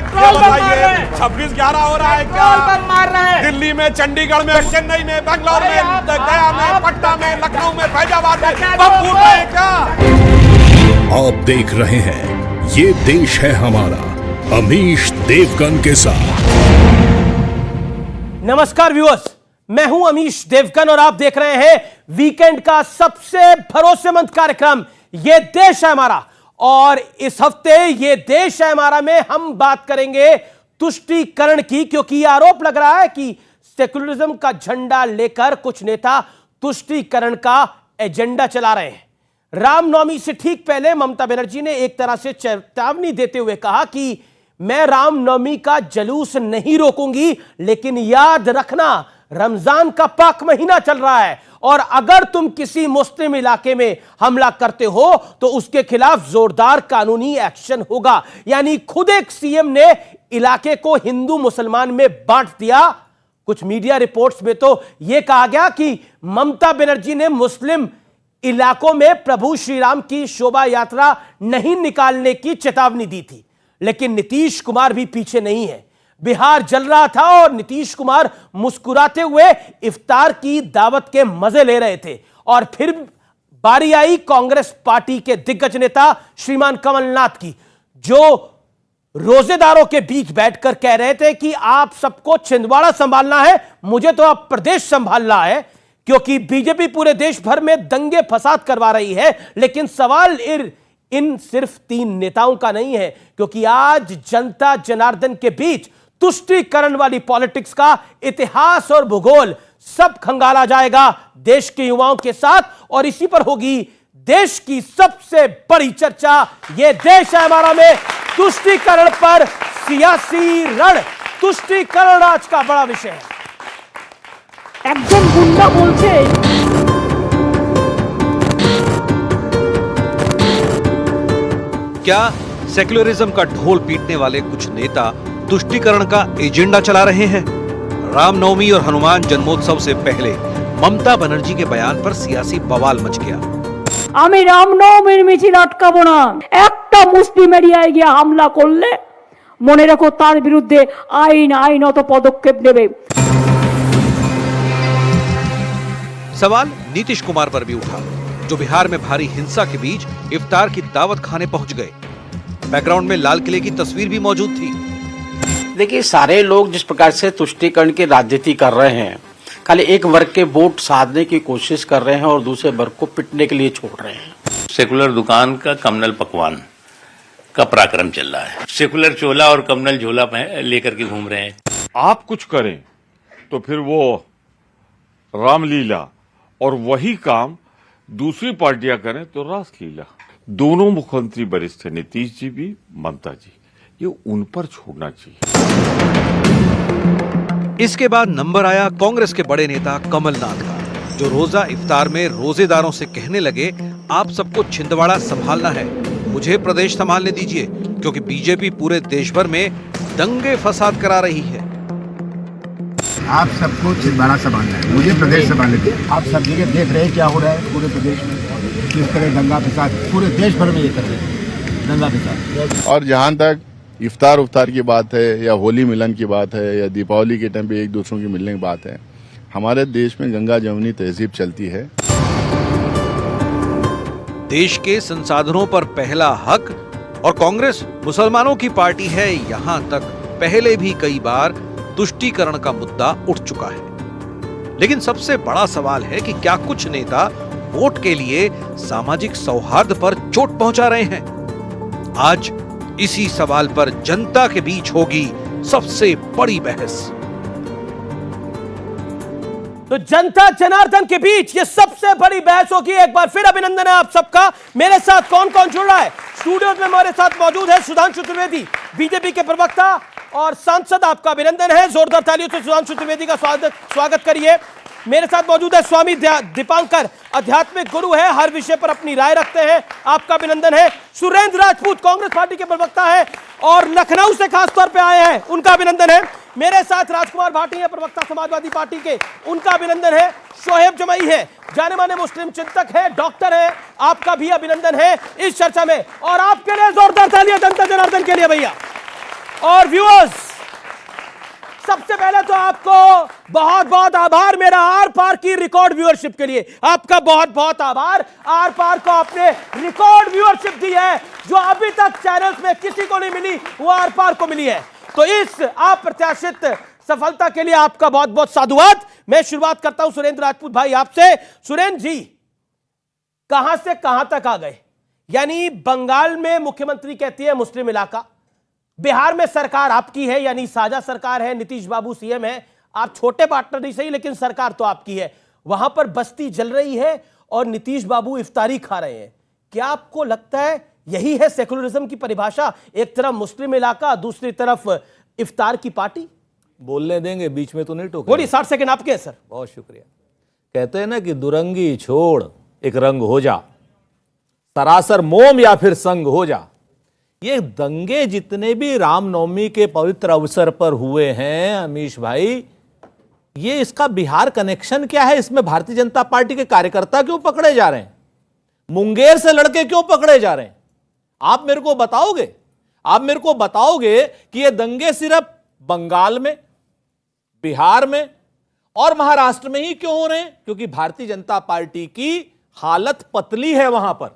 Petrol bomb मार रहे हैं, 26/11 हो रहा है क्या? पेट्रोल बम मार रहे हैं। दिल्ली में, चंडीगढ़ में, चेन्नई में, बेंगलोर में, गया में, पटना में, लखनऊ में, फैजाबाद में बम फूट रहे हैं क्या? आप देख रहे हैं ये देश है हमारा, अमीश देवगन के साथ। नमस्कार व्यूअर्स, मैं हूं अमीश देवगन और आप देख रहे हैं वीकेंड का सबसे भरोसेमंद कार्यक्रम ये देश है हमारा। और इस हफ्ते ये देश है हमारा में हम बात करेंगे तुष्टीकरण की, क्योंकि आरोप लग रहा है कि सेकुलरिज्म का झंडा लेकर कुछ नेता तुष्टीकरण का एजेंडा चला रहे हैं। रामनवमी से ठीक पहले ममता बनर्जी ने एक तरह से चेतावनी देते हुए कहा कि मैं रामनवमी का जुलूस नहीं रोकूंगी, लेकिन याद रखना रमजान का पाक महीना चल रहा है और अगर तुम किसी मुस्लिम इलाके में हमला करते हो तो उसके खिलाफ जोरदार कानूनी एक्शन होगा। यानी खुद एक सीएम ने इलाके को हिंदू मुसलमान में बांट दिया। कुछ मीडिया रिपोर्ट्स में तो यह कहा गया कि ममता बनर्जी ने मुस्लिम इलाकों में प्रभु श्री राम की शोभा यात्रा नहीं निकालने की चेतावनी दी थी। लेकिन नीतीश कुमार भी पीछे नहीं है। बिहार जल रहा था और नीतीश कुमार मुस्कुराते हुए इफ्तार की दावत के मजे ले रहे थे। और फिर बारी आई कांग्रेस पार्टी के दिग्गज नेता श्रीमान कमलनाथ की, जो रोजेदारों के बीच बैठकर कह रहे थे कि आप सबको छिंदवाड़ा संभालना है, मुझे तो अब प्रदेश संभालना है, क्योंकि बीजेपी पूरे देश भर में दंगे फसाद करवा रही है। लेकिन सवाल इन सिर्फ 3 नेताओं का नहीं है, क्योंकि आज जनता जनार्दन के बीच तुष्टीकरण वाली पॉलिटिक्स का इतिहास और भूगोल सब खंगाला जाएगा देश के युवाओं के साथ। और इसी पर होगी देश की सबसे बड़ी चर्चा। यह देश है हमारा में तुष्टीकरण पर सियासी रण। तुष्टीकरण आज का बड़ा विषय है। একজন গুন্ডা বলছে क्या सेक्युलरिज्म का ढोल पीटने वाले कुछ नेता तुष्टीकरण का एजेंडा चला रहे हैं? रामनवमी और हनुमान जन्मोत्सव से पहले ममता बनर्जी के बयान पर सियासी बवाल मच गया। আমি রামনবমীর মিছিল আটকাবো না, একটা মুসলিম এরিয়ায় গিয়ে হামলা করলে মনে রাখো তার বিরুদ্ধে আইনত পদক্ষেপ নেবে। सवाल नीतीश कुमार पर भी उठा, जो बिहार में भारी हिंसा के बीच इफ्तार की दावत खाने पहुंच गए। बैकग्राउंड में लाल किले की तस्वीर भी मौजूद थी। देखिए, सारे लोग जिस प्रकार से तुष्टीकरण की राजनीति कर रहे हैं, खाली एक वर्ग के वोट साधने की कोशिश कर रहे हैं और दूसरे वर्ग को पिटने के लिए छोड़ रहे हैं। सेकुलर दुकान का कम्युनल पकवान का पराक्रम चल रहा है। सेकुलर चोला और कम्युनल झोला लेकर के घूम रहे हैं। आप कुछ करें तो फिर वो रामलीला, और वही काम दूसरी पार्टियां करें तो रासलीला। दोनों मुख्यमंत्री वरिष्ठ नीतीश जी भी, ममता जी, ये उन पर छोड़ना चाहिए। इसके बाद नंबर आया कांग्रेस के बड़े नेता कमलनाथ का, जो रोजा इफ्तार में रोजेदारों से कहने लगे, आप सबको छिंदवाड़ा संभालना है, मुझे प्रदेश संभालने दीजिए, क्योंकि बीजेपी पूरे देश भर में दंगे फसाद करा रही है। आप सबको छिंदवाड़ा संभालना है, मुझे प्रदेश संभालने दीजिए। आप सब जगह देख रहे हैं क्या हो रहा है पूरे प्रदेश में, किस तरह दंगा फसाद पूरे देश भर में ये कर रहे हैं, दंगा फसाद। और जहाँ तक इफ्तार की बात है, या होली मिलन की बात है, या दीपावली के टाइम पे एक दूसरों की मिलने की बात है, हमारे देश में गंगा जमुनी तहजीब चलती है। देश के संसाधनों पर पहला हक, और कांग्रेस मुसलमानों की पार्टी है, यहां तक पहले भी कई बार तुष्टीकरण का मुद्दा उठ चुका है। लेकिन सबसे बड़ा सवाल है कि क्या कुछ नेता वोट के लिए सामाजिक सौहार्द पर चोट पहुंचा रहे हैं? आज इसी सवाल पर जनता के बीच होगी सबसे बड़ी बहस। तो जनता जनार्दन के बीच ये सबसे बड़ी बहस होगी। एक बार फिर अभिनंदन है आप सबका। मेरे साथ कौन कौन जुड़ रहा है? स्टूडियो में हमारे साथ मौजूद है सुधांशु त्रिवेदी, बीजेपी के प्रवक्ता और सांसद, आपका अभिनंदन है। जोरदार तालियों से सुधांशु त्रिवेदी का स्वागत करिए। मेरे साथ मौजूद है स्वामी दीपांकर, आध्यात्मिक गुरु है, हर विषय पर अपनी राय रखते हैं, आपका अभिनंदन है। सुरेंद्र राजपूत कांग्रेस पार्टी के प्रवक्ता है और लखनऊ से खासतौर पे आए हैं, उनका अभिनंदन है। मेरे साथ राजकुमार भाटी है, प्रवक्ता समाजवादी पार्टी के, उनका अभिनंदन है। शोएब जमई है, जाने माने मुस्लिम चिंतक है, डॉक्टर है, आपका भी अभिनंदन है इस चर्चा में। और आपके लिए जोरदार तालियां जनता जनार्दन के लिए भैया। और व्यूअर्स, सबसे पहले तो आपको बहुत बहुत आभार मेरा आर पार की रिकॉर्ड व्यूअरशिप के लिए। आपका बहुत बहुत आभार। आर पार को आपने रिकॉर्ड व्यूअरशिप दी है जो अभी तक चैनल्स में किसी को नहीं मिली, वो आर पार को मिली है। तो इस अप्रत्याशित सफलता के लिए आपका बहुत बहुत साधुवाद। मैं शुरुआत करता हूं सुरेंद्र राजपूत भाई आपसे। सुरेंद्र जी, कहां से कहां तक आ गए? यानी बंगाल में मुख्यमंत्री कहती है मुस्लिम इलाका, बिहार में सरकार आपकी है, यानी साझा सरकार है, नीतीश बाबू सीएम है, आप छोटे पार्टनर नहीं सही लेकिन सरकार तो आपकी है। वहां पर बस्ती जल रही है और नीतीश बाबू इफ्तारी खा रहे हैं। क्या आपको लगता है यही है सेकुलरिज्म की परिभाषा? एक तरफ मुस्लिम इलाका, दूसरी तरफ इफ्तार की पार्टी। बोलने देंगे, बीच में तो नहीं टोकेंगे। बोलिए, 60 सेकंड आपके हैं सर। बहुत शुक्रिया। कहते हैं ना कि दुरंगी छोड़ एक रंग हो जा, सरासर मोम या फिर संग हो जा। ये दंगे जितने भी रामनवमी के पवित्र अवसर पर हुए हैं अमीश भाई, ये इसका बिहार कनेक्शन क्या है? इसमें भारतीय जनता पार्टी के कार्यकर्ता क्यों पकड़े जा रहे हैं? मुंगेर से लड़के क्यों पकड़े जा रहे हैं? आप मेरे को बताओगे? आप मेरे को बताओगे कि ये दंगे सिर्फ बंगाल में, बिहार में और महाराष्ट्र में ही क्यों हो रहे हैं? क्योंकि भारतीय जनता पार्टी की हालत पतली है वहां पर,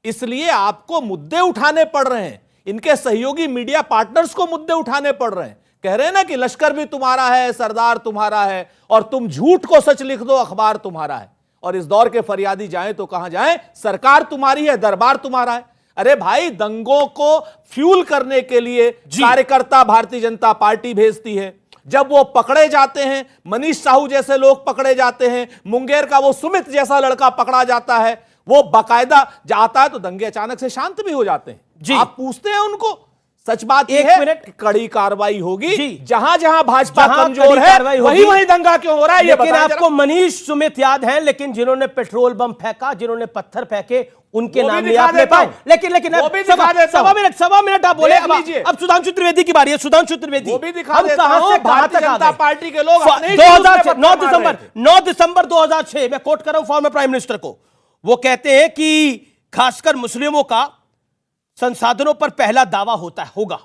इसलिए आपको मुद्दे उठाने पड़ रहे हैं। इनके सहयोगी मीडिया पार्टनर्स को मुद्दे उठाने पड़ रहे हैं। कह रहे हैं ना कि लश्कर भी तुम्हारा है, सरदार तुम्हारा है, और तुम झूठ को सच लिख दो, अखबार तुम्हारा है। और इस दौर के फरियादी जाएं तो कहां जाएं? सरकार तुम्हारी है, दरबार तुम्हारा है। अरे भाई, दंगों को फ्यूल करने के लिए कार्यकर्ता भारतीय जनता पार्टी भेजती है। जब वो पकड़े जाते हैं, मनीष साहू जैसे लोग पकड़े जाते हैं, मुंगेर का वो सुमित जैसा लड़का पकड़ा जाता है, वो बाकायदा जाता है तो दंगे अचानक से शांत भी हो जाते हैं। आप पूछते हैं उनको, सच बात यह है कि कड़ी कार्रवाई होगी। जहां जहां भाजपा कमजोर है वहीं वहीं दंगा क्यों हो रहा है? लेकिन आपको मनीष सुमित याद है, लेकिन जिन्होंने पेट्रोल बम फेंका, जिन्होंने पत्थर फेंके, उनके नाम लिया आपने पाए। लेकिन सवा मिनट आप बोले। अब सुधांशु त्रिवेदी की बारी है। सुधांशु त्रिवेदी, हम कहां से कहां तक आ गए? पार्टी के लोग 9 दिसंबर 2006 मैं कोट कर रहा हूं फॉर्मर प्राइम मिनिस्टर को। वो कहते हैं कि खासकर मुस्लिमों का संसाधनों पर पहला दावा होगा।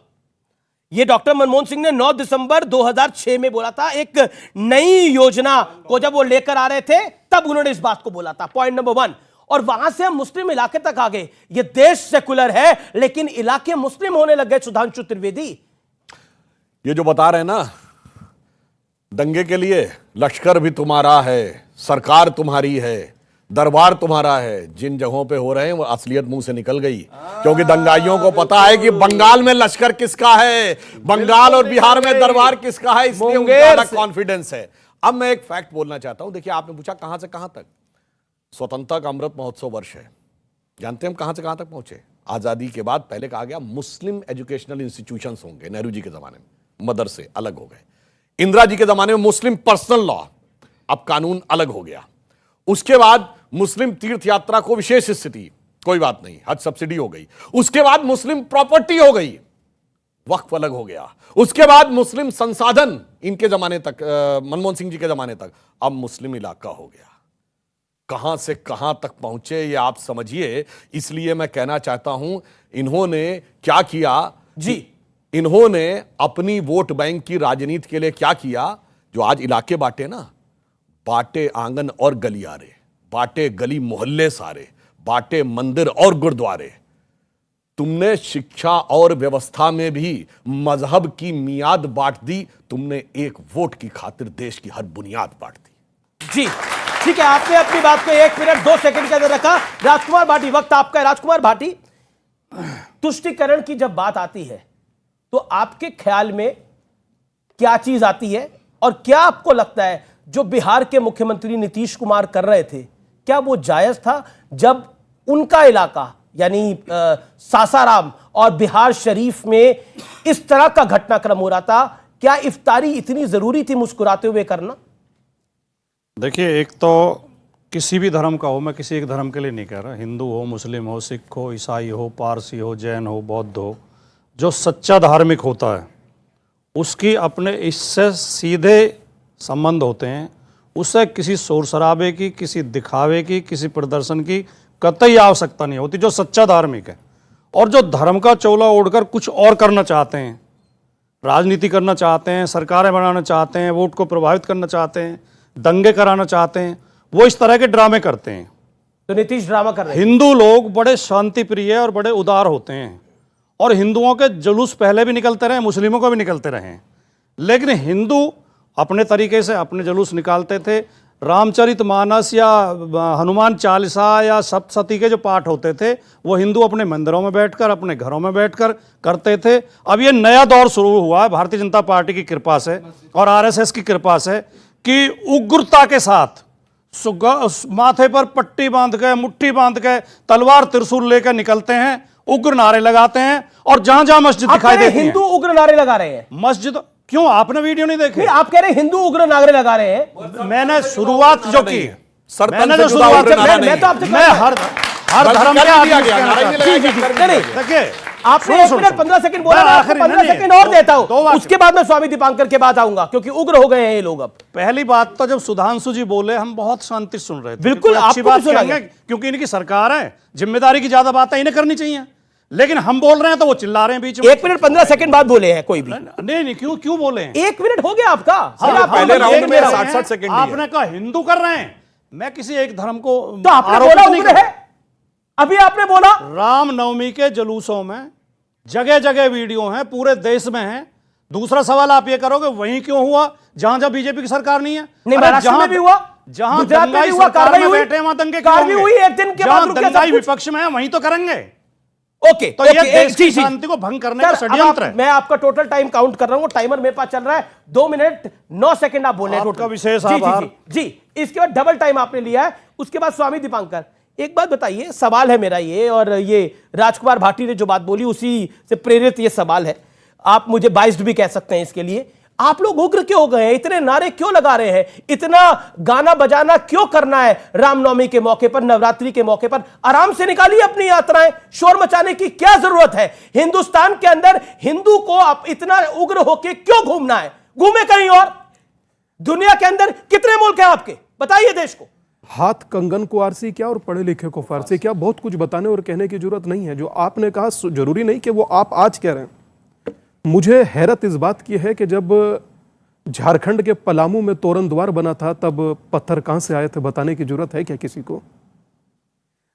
यह डॉक्टर मनमोहन सिंह ने 9 दिसंबर 2006 में बोला था। एक नई योजना को जब वो लेकर आ रहे थे तब उन्होंने इस बात को बोला था। Point number 1। और वहां से हम मुस्लिम इलाके तक आ गए। ये देश सेकुलर है लेकिन इलाके मुस्लिम होने लग गए। सुधांशु त्रिवेदी, ये जो बता रहे हैं ना, दंगे के लिए लश्कर भी तुम्हारा है, सरकार तुम्हारी है, दरबार तुम्हारा है। जिन जगहों पे हो रहे हैं वो असलियत मुंह से निकल गई, क्योंकि दंगाइयों को पता है कि बंगाल में लश्कर किसका है, बंगाल और बिहार में दरबार किसका है, इसलिए उनका कॉन्फिडेंस है। अब मैं एक फैक्ट बोलना चाहता हूं। देखिए, आपने पूछा कहां से कहां तक। स्वतंत्रता का अमृत महोत्सव वर्ष है, जानते हैं हम कहां से कहां तक पहुंचे? आजादी के बाद पहले कहा गया मुस्लिम एजुकेशनल इंस्टीट्यूशंस होंगे, नेहरू जी के जमाने में मदरसे अलग हो गए। इंदिरा जी के जमाने में मुस्लिम पर्सनल लॉ, अब कानून अलग हो गया। उसके बाद मुस्लिम तीर्थ यात्रा को विशेष स्थिति, कोई बात नहीं, हज सब्सिडी हो गई। उसके बाद मुस्लिम प्रॉपर्टी हो गई, वक्फ अलग हो गया। उसके बाद मुस्लिम संसाधन, इनके जमाने तक, मनमोहन सिंह जी के जमाने तक, अब मुस्लिम इलाका हो गया। कहां से कहां तक पहुंचे ये आप समझिए। इसलिए मैं कहना चाहता हूं, इन्होंने क्या किया जी, इन्होंने अपनी वोट बैंक की राजनीति के लिए क्या किया? जो आज इलाके बांटे ना, बांटे आंगन और गलियारे, बांटे गली मोहल्ले सारे, बांटे मंदिर और गुरुद्वारे। तुमने शिक्षा और व्यवस्था में भी मजहब की मियाद बांट दी। तुमने एक वोट की खातिर देश की हर बुनियाद बांट दी। जी ठीक है, आपने अपनी बात को 1 मिनट 2 सेकंड के अंदर रखा। राजकुमार भाटी, वक्त आपका है। राजकुमार भाटी, तुष्टीकरण की जब बात आती है तो आपके ख्याल में क्या चीज आती है, और क्या आपको लगता है जो बिहार के मुख्यमंत्री नीतीश कुमार कर रहे थे, क्या वो जायज था? जब उनका इलाका यानी सासाराम और बिहार शरीफ में इस तरह का घटनाक्रम हो रहा था, क्या इफ्तारी इतनी जरूरी थी मुस्कुराते हुए करना? देखिए, एक तो किसी भी धर्म का हो, मैं किसी एक धर्म के लिए नहीं कह रहा, हिंदू हो, मुस्लिम हो, सिख हो, ईसाई हो, पारसी हो, जैन हो, बौद्ध हो, जो सच्चा धार्मिक होता है उसकी अपने इससे सीधे संबंध होते हैं। उससे किसी शोर शराबे की, किसी दिखावे की, किसी प्रदर्शन की कतई आवश्यकता नहीं होती। जो सच्चा धार्मिक है और जो धर्म का चोला ओढ़कर कुछ और करना चाहते हैं, राजनीति करना चाहते हैं, सरकारें बनाना चाहते हैं, वोट को प्रभावित करना चाहते हैं, दंगे कराना चाहते हैं, वो इस तरह के ड्रामे करते हैं। तो नीतीश ड्रामा कर रहे हैं। हिंदू लोग बड़े शांति प्रिय और बड़े उदार होते हैं और हिंदुओं के जुलूस पहले भी निकलते रहे, मुस्लिमों को भी निकलते रहे, लेकिन हिंदू अपने तरीके से अपने जुलूस निकालते थे। रामचरितमानस या हनुमान चालीसा या सप्तशती के जो पाठ होते थे वो हिंदू अपने मंदिरों में बैठकर, अपने घरों में बैठकर करते थे। अब ये नया दौर शुरू हुआ है भारतीय जनता पार्टी की कृपा से और आरएसएस की कृपा से कि उग्रता के साथ माथे पर पट्टी बांध के, मुट्ठी बांध के, तलवार त्रिशूल लेकर निकलते हैं, उग्र नारे लगाते हैं और जहां जहां मस्जिद दिखाई देती है हिंदू उग्र नारे लगा रहे हैं। मस्जिद क्यों? आपने वीडियो नहीं देखे? आप कह रहे हैं हिंदू उग्र नारे लगा रहे हैं। मैंने शुरुआत जो की, मैंने जो शुरुआत मैं तो आपसे मैं हर धर्म के देखिए, आपने 1 मिनट 15 सेकंड बोला, मैं आपको 15 सेकंड और देता हूं, उसके बाद मैं स्वामी दीपांकर के बाद आऊंगा क्योंकि उग्र हो गए हैं ये लोग। अब पहली बात तो जब सुधांशु जी बोले हम बहुत शांति सुन रहे थे। बिल्कुल अच्छी आपको बात भी सुना कहेंगे क्योंकि इनकी सरकार है, जिम्मेदारी की ज्यादा बातें इन्हें करनी चाहिए, लेकिन हम बोल रहे हैं तो वो चिल्ला रहे हैं बीच में। 1 मिनट 15 सेकंड बाद बोले हैं कोई भी? नहीं, क्यों बोले हैं? 1 मिनट हो गया आपका। पहले राउंड में 60 सेकंड आपने कहा हिंदू कर रहे हैं, मैं किसी एक धर्म को तो आपने बोला उग्र है, अभी आपने बोला। रामनवमी के जुलूसों में जगह जगह वीडियो हैं, पूरे देश में हैं। दूसरा सवाल आप ये करोगे वहीं क्यों हुआ जहां जहां बीजेपी की सरकार नहीं है? नहीं, महाराष्ट्र में भी हुआ, जहां गुजरात में भी हुआ, सरकार कार्रवाई में हुई, बैठे वहां दंगे कार्रवाई हुई, एक दिन के बाद रुक गया सब दंगाई कुछ। विपक्ष में है वहीं तो करेंगे। ओके, तो ये देश की शांति को भंग करने का षड्यंत्र है। मैं आपका टोटल टाइम काउंट कर रहा हूं, टाइमर मेरे पास चल रहा है, 2 मिनट 9 सेकंड आप बोले आपका विशेष जी, आभार। जी, इसके बाद डबल टाइम आपने लिया है। उसके बाद स्वामी दीपांकर, एक बात बताइए, सवाल है मेरा ये, और ये राजकुमार भाटी ने जो बात बोली उसी से प्रेरित ये सवाल है, आप मुझे बाइस्ड भी कह सकते हैं इसके लिए। आप लोग उग्र क्यों हो गए हैं? इतने नारे क्यों लगा रहे हैं? इतना गाना बजाना क्यों करना है? रामनवमी के मौके पर, नवरात्रि के मौके पर आराम से निकालिए अपनी यात्राएं, शोर मचाने की क्या जरूरत है? हिंदुस्तान के अंदर हिंदू को आप इतना उग्र होके क्यों घूमना है? घूमे कहीं और। दुनिया के अंदर कितने मुल्क हैं आपके, बताइए देश को। हाथ कंगन को आरसी क्या और पढ़े लिखे को फारसी क्या, बहुत कुछ बताने और कहने की जरूरत नहीं है। जो आपने कहा जरूरी नहीं कि वो आप आज कह रहे हैं। मुझे हैरत इस बात की है कि जब झारखंड के पलामू में तोरण द्वार बना था तब पत्थर कहां से आए थे बताने की जरूरत है क्या किसी को?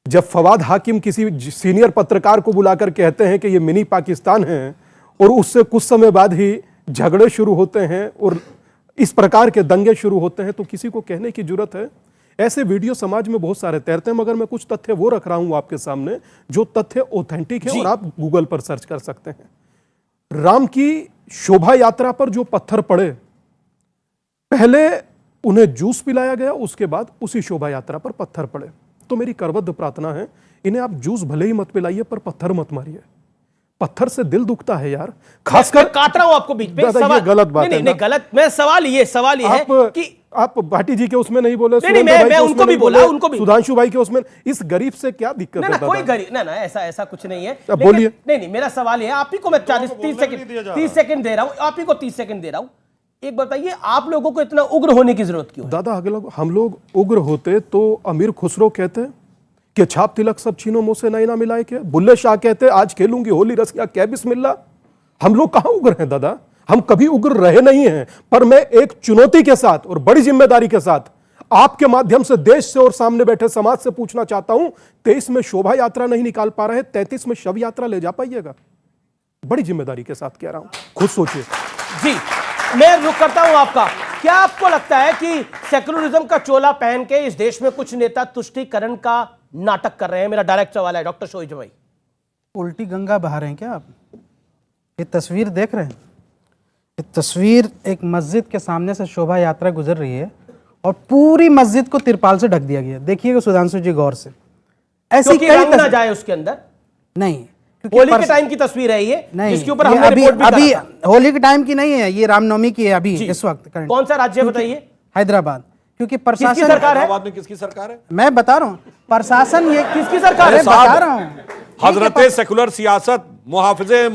जब फवाद हाकिम किसी सीनियर पत्रकार को बुलाकर कहते हैं कि ये मिनी पाकिस्तान है और उससे कुछ समय बाद ही झगड़े शुरू होते हैं और इस प्रकार के दंगे शुरू होते हैं, तो किसी को कहने की जरूरत है? ऐसे वीडियो समाज में बहुत सारे तैरते हैं, मगर मैं कुछ तथ्य वो रख रहा हूं आपके सामने जो तथ्य ऑथेंटिक है और आप गूगल पर सर्च कर सकते हैं। राम की शोभा यात्रा पर जो पत्थर पड़े, पहले उन्हें जूस पिलाया गया, उसके बाद उसी शोभा यात्रा पर पत्थर पड़े। तो मेरी करबद्ध प्रार्थना है, इन्हें आप जूस भले ही मत पिलाइए पर पत्थर मत मारिए। पत्थर से दिल दुखता है यार, खासकर। काट रहा हूं आपको बीच में, सवाल गलत बात है। नहीं, गलत, मैं सवाल ये है कि आप भाटी जी के उसमें नहीं बोले, नहीं, मैं उनको भी बोला, उनको भी, सुधांशु भाई के उसमें। इस गरीब से क्या दिक्कत है? कोई गरीब ना, ऐसा कुछ नहीं है। बोलिए। नहीं, मेरा सवाल है, आप ही को मैं 30 सेकंड दे रहा हूं, आप ही को 30 सेकंड दे रहा हूं। एक बताइए, आप लोगों को इतना उग्र होने की जरूरत क्यों है? दादा, हम लोग उग्र होते तो अमीर खुसरो कहते कि छाप तिलक सब छीनो मुंह से ना मिलाए के। बुल्ले शाह कहते आज खेलूंगी होली रसिया क्या बिस्मिल्लाह। हम लोग कहां उग्र हैं दादा? हम कभी उग्र रहे नहीं हैं। पर मैं एक चुनौती के साथ और बड़ी जिम्मेदारी के साथ आपके माध्यम से देश से और सामने बैठे समाज से पूछना चाहता हूं, 23 में शोभा यात्रा नहीं निकाल पा रहे, 33 में शव यात्रा ले जा पाइएगा? बड़ी जिम्मेदारी के साथ कह रहा हूं, खुद सोचिए। जी, मैं रुक करता हूं आपका। क्या आपको लगता है कि सेकुलरिज्म का चोला पहन के इस देश में कुछ नेता तुष्टीकरण का नाटक कर रहे हैं? मेरा डायरेक्ट सवाल है डॉक्टर शोइज भाई। उल्टी गंगा बहा रहे हैं क्या आप? ये तस्वीर देख रहे हैं? ये तस्वीर एक मस्जिद के सामने से शोभा यात्रा गुजर रही है और पूरी मस्जिद को तिरपाल से ढक दिया गया। देखिएगा सुधांशु जी गौर से, ऐसी कई रंग ना जाए उसके अंदर। नहीं, होली के टाइम की तस्वीर है ये, नहीं, जिसके ऊपर ये हमने रिपोर्ट भी अभी करा था। होली के टाइम की नहीं है, ये रामनवमी की है अभी इस वक्त। कौन सा राज्य बताइए? हैदराबाद। क्योंकि प्रशासन, किसकी सरकार है? हैदराबाद में किसकी सरकार है? मैं बता रहा हूँ, प्रशासन ये किसकी सरकार है? बता रहा हूँ, हजरते सेकुलर सियासत मुहाफिजे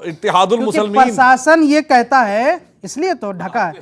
इत्तेहादुल मुसलमीन। प्रशासन ये कहता है, इसलिए तो ढका है।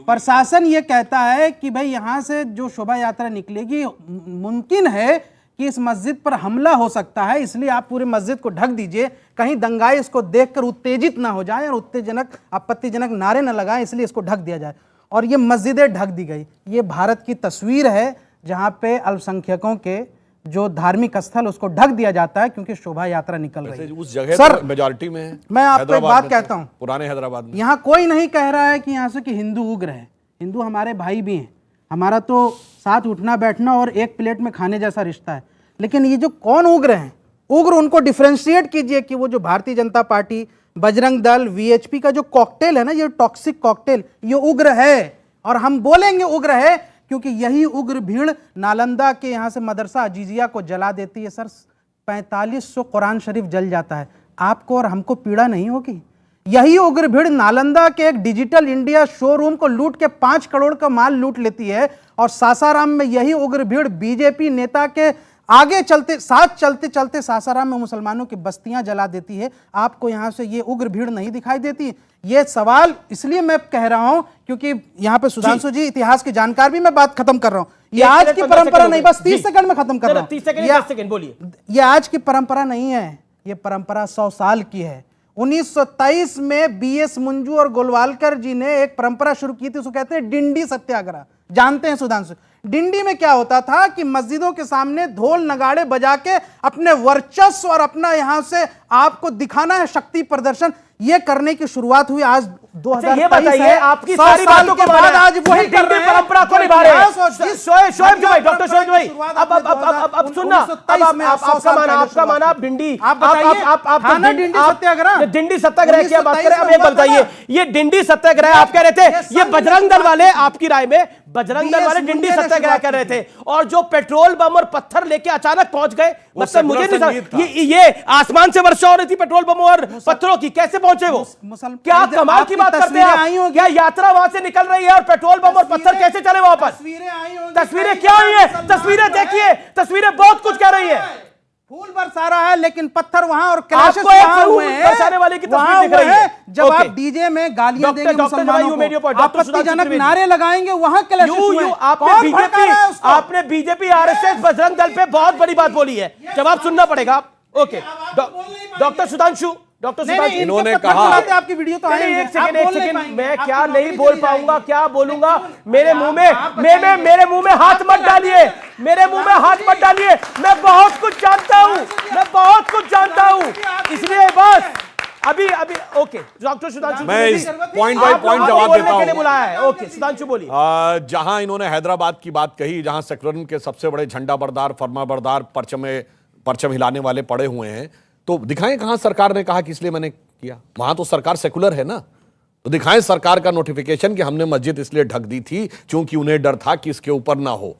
प्रशासन ये कहता है कि भाई यहाँ से जो शोभा यात्रा निकलेगी मुमकिन है कि इस मस्जिद पर हमला हो सकता है, इसलिए आप पूरी मस्जिद को ढक दीजिए, कहीं दंगाई इसको देखकर उत्तेजित ना हो जाए और उत्तेजनक आपत्तिजनक नारे न लगाएं, इसलिए इसको ढक दिया जाए। और ये मस्जिदें ढक दी गई। ये भारत की तस्वीर है जहां पे अल्पसंख्यकों के जो धार्मिक स्थल उसको ढक दिया जाता है क्योंकि शोभा यात्रा निकल रही है। उस जगह सर मेजॉरिटी में है। मैं आपको एक बात कहता हूं, पुराने हैदराबाद में यहाँ कोई नहीं कह रहा है कि यहाँ से कि हिंदू उग्र है, हिंदू हमारे भाई भी हैं, हमारा तो साथ उठना बैठना और एक प्लेट में खाने जैसा रिश्ता है। लेकिन ये जो कौन उग्र हैं, उग्र उनको डिफ्रेंशिएट कीजिए कि वो जो भारतीय जनता पार्टी, बजरंग दल, वीएचपी का जो कॉकटेल है ना, ये टॉक्सिक कॉकटेल, ये उग्र है। और हम बोलेंगे उग्र है क्योंकि यही उग्र भीड़ नालंदा के यहाँ से मदरसा अजीजिया को जला देती है। सर 4500 कुरान शरीफ जल जाता है, आपको और हमको पीड़ा नहीं होगी? यही उग्र भीड़ नालंदा के एक डिजिटल इंडिया शोरूम को लूट के 5 करोड़ का माल लूट लेती है, और सासाराम में यही उग्र भीड़ बीजेपी नेता के आगे चलते चलते सासाराम में मुसलमानों की बस्तियां जला देती है। आपको यहां से ये उग्र भीड़ नहीं दिखाई देती? ये सवाल इसलिए मैं कह रहा हूं क्योंकि यहां पे सुधांशु जी इतिहास के जानकार भी, मैं बात खत्म कर रहा हूं। ये आज की परंपरा नहीं, बस 30 सेकंड में खत्म कर रहा हूं। 30 सेकंड बोलिए। ये आज की परंपरा नहीं है, ये परंपरा 100 साल की है। 1923 में बीएस मुंजू और गोलवालकर जी ने एक परंपरा शुरू की थी, उसको कहते हैं डिंडी सत्याग्रह। जानते हैं सुधांशु, डिंडी में क्या होता था कि मस्जिदों के सामने ढोल नगाड़े बजा के अपने वर्चस्व और अपना यहां से आपको दिखाना है शक्ति प्रदर्शन, ये करने की शुरुआत हुई आज 2023 ये बताइए, आपकी सारी बातों के बाद आज वही परंपरा को निभा रहे हैं। शोएब भाई, डॉक्टर शोएब भाई, अब सुनना, आपका माना आप डिंडी, आप डिंडी सत्याग्रह की बात करें। अब ये बताइए, ये डिंडी सत्याग्रह आप कह रहे थे, ये बजरंग दल वाले, आपकी राय में बजरंग दल वाले डिंडी सत्याग्रह कर रहे थे, और जो पेट्रोल बम और पत्थर लेके अचानक पहुंच गए, मतलब मुझे नहीं समझ, ये आसमान से वर्षा हो रही थी पेट्रोल बम और पत्थरों की, कैसे पहुंचे वो? क्या कमाल की बात करते हैं आप? क्या यात्रा वहां से निकल रही है और पेट्रोल बम और पत्थर कैसे चले वहां पर? तस्वीरें क्या हुई है? तस्वीरें देखिए, तस्वीरें बहुत कुछ कह रही है। फूल बरसा रहा है लेकिन पत्थर वहां और क्लैशेस वहां हुए हैं। बरसाने वाले की तस्वीर दिख रही है। जब आप डीजे में गालियां देंगे मुसलमानों को, आपत्तिजनक नारे लगाएंगे, वहां क्लैशेस हुए। आपने बीजेपी आरएसएस बजरंग दल पे बहुत बड़ी बात बोली है, जवाब सुनना पड़ेगा। ओके डॉक्टर सुधांशु, इन्होंने कहा, आपकी वीडियो तो आएगी। एक सेकंड, मैं क्या नहीं बोल पाऊंगा, क्या बोलूंगा? मेरे मुंह में हाथ मत डालिए, मेरे मुंह में हाथ मत डालिए। मैं बहुत कुछ जानता हूं, इसलिए बस अभी ओके डॉक्टर सुधांशु, मैं इस पॉइंट बाय पॉइंट जवाब देता हूं। बुलाया है। ओके सुधांशु बोलिए। जहां इन्होंने हैदराबाद की बात कही, जहां सेक्युलरिज्म के सबसे बड़े झंडा बरदार, फरमा बरदार, परचम हिलाने वाले पड़े हुए हैं, तो दिखाएं कहां सरकार ने कहा कि इसलिए मैंने किया। वहां तो सरकार सेकुलर है ना, तो दिखाएं सरकार का नोटिफिकेशन कि हमने मस्जिद इसलिए ढक दी थी क्योंकि उन्हें डर था कि इसके ऊपर ना हो।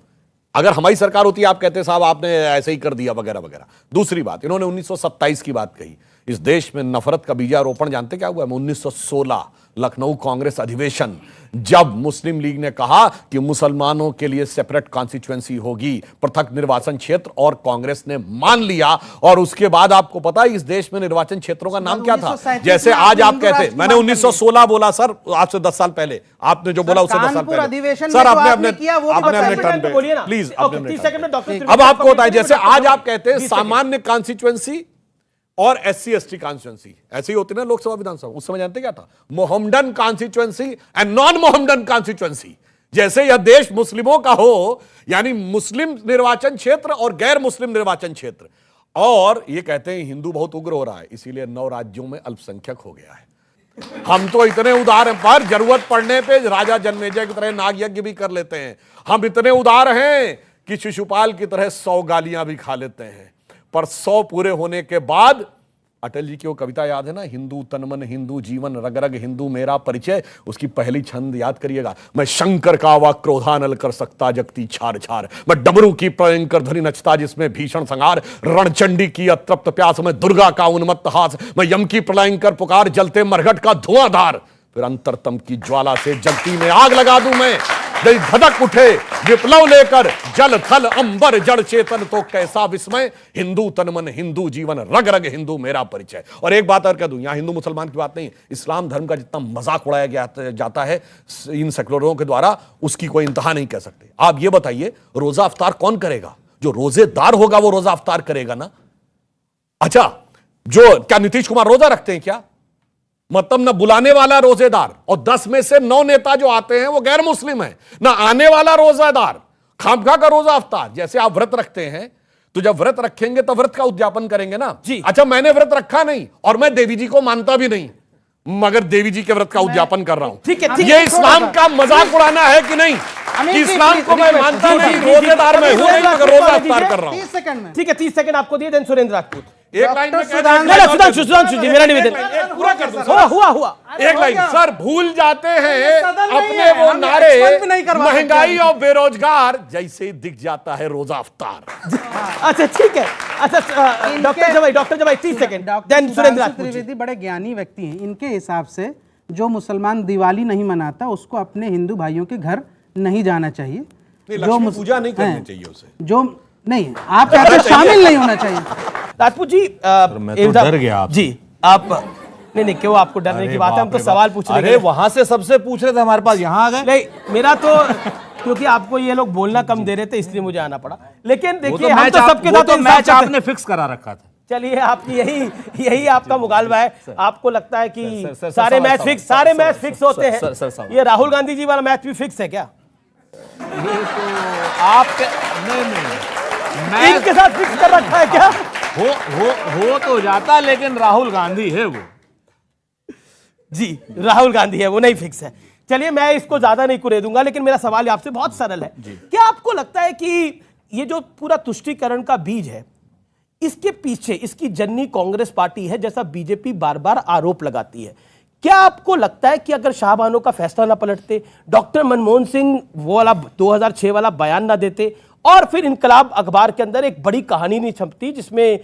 अगर हमारी सरकार होती, आप कहते साहब आपने ऐसे ही कर दिया वगैरह वगैरह। दूसरी बात, इन्होंने 1927 की बात कही। इस देश में नफरत का बीजारोपण जानते क्या हुआ? 1916 लखनऊ कांग्रेस अधिवेशन, जब मुस्लिम लीग ने कहा कि मुसलमानों के लिए सेपरेट कॉन्स्टिट्यूएंसी होगी, पृथक निर्वाचन क्षेत्र, और कांग्रेस ने मान लिया। और उसके बाद आपको पता है इस देश में निर्वाचन क्षेत्रों का नाम क्या था? जैसे आज आप कहते, मैंने 1916 बोला सर, आज से 10 साल पहले, आपने जो बोला उससे 10 साल पहले सर, आपने टर्न पे प्लीज, अब आपको होता है जैसे आज आप कहते हैं सामान्य कॉन्स्टिट्यूएंसी और SC ST कॉन्स्टिट्यूएंसी, ऐसे ही होती ना लोकसभा विधानसभा। उस समय जानते क्या था? Mohammedan constituency and non Mohammedan constituency. जैसे यह देश मुस्लिमों का हो, यानी मुस्लिम निर्वाचन क्षेत्र और गैर मुस्लिम निर्वाचन क्षेत्र। और ये कहते हैं हिंदू बहुत उग्र हो रहा है, इसीलिए 9 राज्यों में अल्पसंख्यक हो गया है। हम तो इतने उदार हैं, पर जरूरत पड़ने पे राजा जन्मेजय की तरह नाग यज्ञ भी कर लेते हैं। हम इतने उदार हैं कि शिशुपाल की तरह 100 गालियां भी खा लेते हैं। पर 100 पूरे होने के बाद अटल जी की वो कविता याद है ना, हिंदू तनमन हिंदू जीवन रग रग हिंदू मेरा परिचय, उसकी पहली छंद याद करिएगा। मैं शंकर का वा क्रोधानल कर सकता जगती छार छार, मैं डमरू की भयंकर ध्वनि नचता जिसमें भीषण संहार, रणचंडी की अतृप्त प्यास, मैं दुर्गा का उन्मत्त हास, मैं यम की प्रलयंकर पुकार, जलते मरघट का धुआंधार, फिर अंतरतम की ज्वाला से जगती में आग लगा दूं मैं। यदि धधक उठे विप्लव लेकर जल थल अंबर जड़ चेतन, तो कैसा विस्मय, हिंदू तनमन हिंदू जीवन रग रग हिंदू मेरा परिचय। और एक बात और कह दूं, यहां हिंदू मुसलमान की बात नहीं, इस्लाम धर्म का जितना मजाक उड़ाया जाता है इन सेक्युलरों के द्वारा, उसकी कोई इंतहा नहीं कह सकते। आप ये बताइए, रोजा अफ्तार कौन करेगा? जो रोजेदार होगा वो रोजा अफ्तार करेगा ना। अच्छा, जो क्या नीतीश कुमार रोजा रखते हैं क्या? मतलब ना बुलाने वाला रोजेदार, और 10 में से 9 नेता जो आते हैं वो गैर मुस्लिम है, ना आने वाला रोजादार खामखा का रोजा अफ्तार। जैसे आप व्रत रखते हैं तो जब व्रत रखेंगे तो व्रत का उद्यापन करेंगे ना जी। अच्छा, मैंने व्रत रखा नहीं और मैं देवी जी को मानता भी नहीं, मगर देवी जी के व्रत का उद्यापन कर रहा हूं। ठीक है, ये इस्लाम का मजाक उड़ाना है कि नहीं? कि इस्लाम को मैं मानता नहीं, रोजेदार मैं हूं नहीं, मगर रोजा अफ्तार कर रहा हूं। 30 सेकंड में। ठीक है, 30 सेकंड आपको दिए। देन सुरेंद्र राजपूत एक लाइन में सुधांशु जी, मेरा निवेदन पूरा कर दो। हुआ एक लाइन सर, भूल जाते हैं अपने वो नारे, महंगाई और बेरोजगार जैसे दिख जाता है रोजा अफ्तार। अच्छा ठीक है, अच्छा डॉक्टर जवाई 30 सेकंड। देन सुरेंद्र राजपूत त्रिवेदी बड़े ज्ञानी व्यक्ति हैं। इनके हिसाब से जो मुसलमान दिवाली नहीं मनाता उसको अपने हिंदू भाइयों के घर नहीं जाना चाहिए, जो पूजा नहीं करनी चाहिए उसे, जो नहीं आप कहते शामिल नहीं होना चाहिए। राजपूत जी मैं तो डर गया आप जी, आप नहीं क्यों आपको डरने की बात है? हम तो सवाल पूछ रहे अरे वहां से सबसे पूछ रहे थे, हमारे पास यहाँ आ गए। नहीं, मेरा तो क्योंकि आपको ये लोग बोलना कम दे रहे थे इसलिए मुझे आना पड़ा। लेकिन देखिए, हम तो सबके साथ मैच आपने फिक्स करा रखा था। चलिए, आपकी यही आपका मुगालबा है। आपको लगता है कि सारे मैच फिक्स होते हैं। ये राहुल गांधी जी वाला मैच भी फिक्स है क्या? आप नहीं, इनके साथ फिक्स कर रखा है क्या? हो तो जाता, लेकिन राहुल गांधी है वो जी, राहुल गांधी है वो, नहीं फिक्स है। चलिए, मैं इसको ज्यादा नहीं कुरेदूंगा, लेकिन मेरा सवाल आपसे बहुत सरल है। क्या आपको लगता है कि ये जो पूरा तुष्टीकरण का बीज है, इसके पीछे इसकी जननी कांग्रेस पार्टी है, जैसा बीजेपी बार बार आरोप लगाती है? क्या आपको लगता है कि अगर शाहबानो का फैसला ना पलटते, डॉक्टर मनमोहन सिंह वो वाला 2006 वाला बयान ना देते, और फिर इनकलाब अखबार के अंदर एक बड़ी कहानी नहीं छपती जिसमें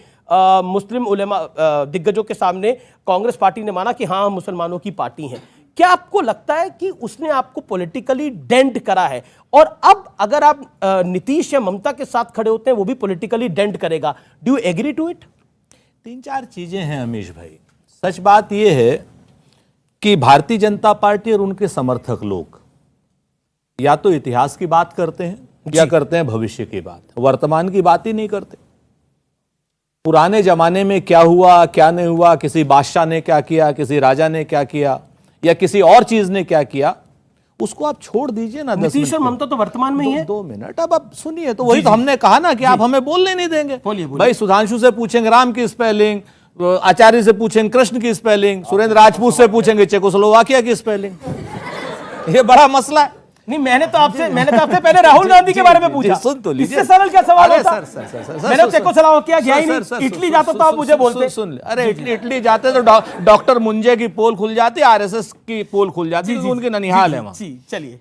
मुस्लिम उलेमा दिग्गजों के सामने कांग्रेस पार्टी ने माना कि हाँ, हम मुसलमानों की पार्टी हैं, क्या आपको लगता है कि उसने आपको पॉलिटिकली डेंट करा है? और अब अगर आप नीतीश या ममता के साथ खड़े होते हैं, वो भी पॉलिटिकली डेंट करेगा। Do you agree to it? 3-4 चीजें हैं अमीश भाई। सच बात यह है कि भारतीय जनता पार्टी और उनके समर्थक लोग या तो इतिहास की बात करते हैं या करते हैं भविष्य की बात, वर्तमान की बात ही नहीं करते। पुराने जमाने में क्या हुआ क्या नहीं हुआ, किसी बादशाह ने क्या किया, किसी राजा ने क्या किया, या किसी और चीज ने क्या किया, उसको आप छोड़ दीजिए ना। नीतीश और ममता तो वर्तमान में ही है। 2 मिनट अब आप सुनिए, तो वही तो हमने कहा ना कि आप हमें बोलने नहीं देंगे। भाई सुधांशु से पूछेंगे राम की स्पेलिंग, आचार्य से पूछेंगे कृष्ण की स्पेलिंग, सुरेंद्र राजपूत से पूछेंगे चेकोस्लोवाकिया की स्पेलिंग। ये बड़ा मसला है। नहीं, मैंने तो आपसे पहले राहुल गांधी के बारे में पूछा। सुन तो लीजिए, इससे सरल क्या सवाल होता? मैंने चेकोस्लोवाकिया गया ही नहीं, इटली जाता तो आप मुझे बोलते। सुन, अरे इटली जाते तो डॉक्टर मुंजे की पोल खुल जाती, आरएसएस की पोल खुल जाती, उनकी ननिहाल है वहां। चलिए,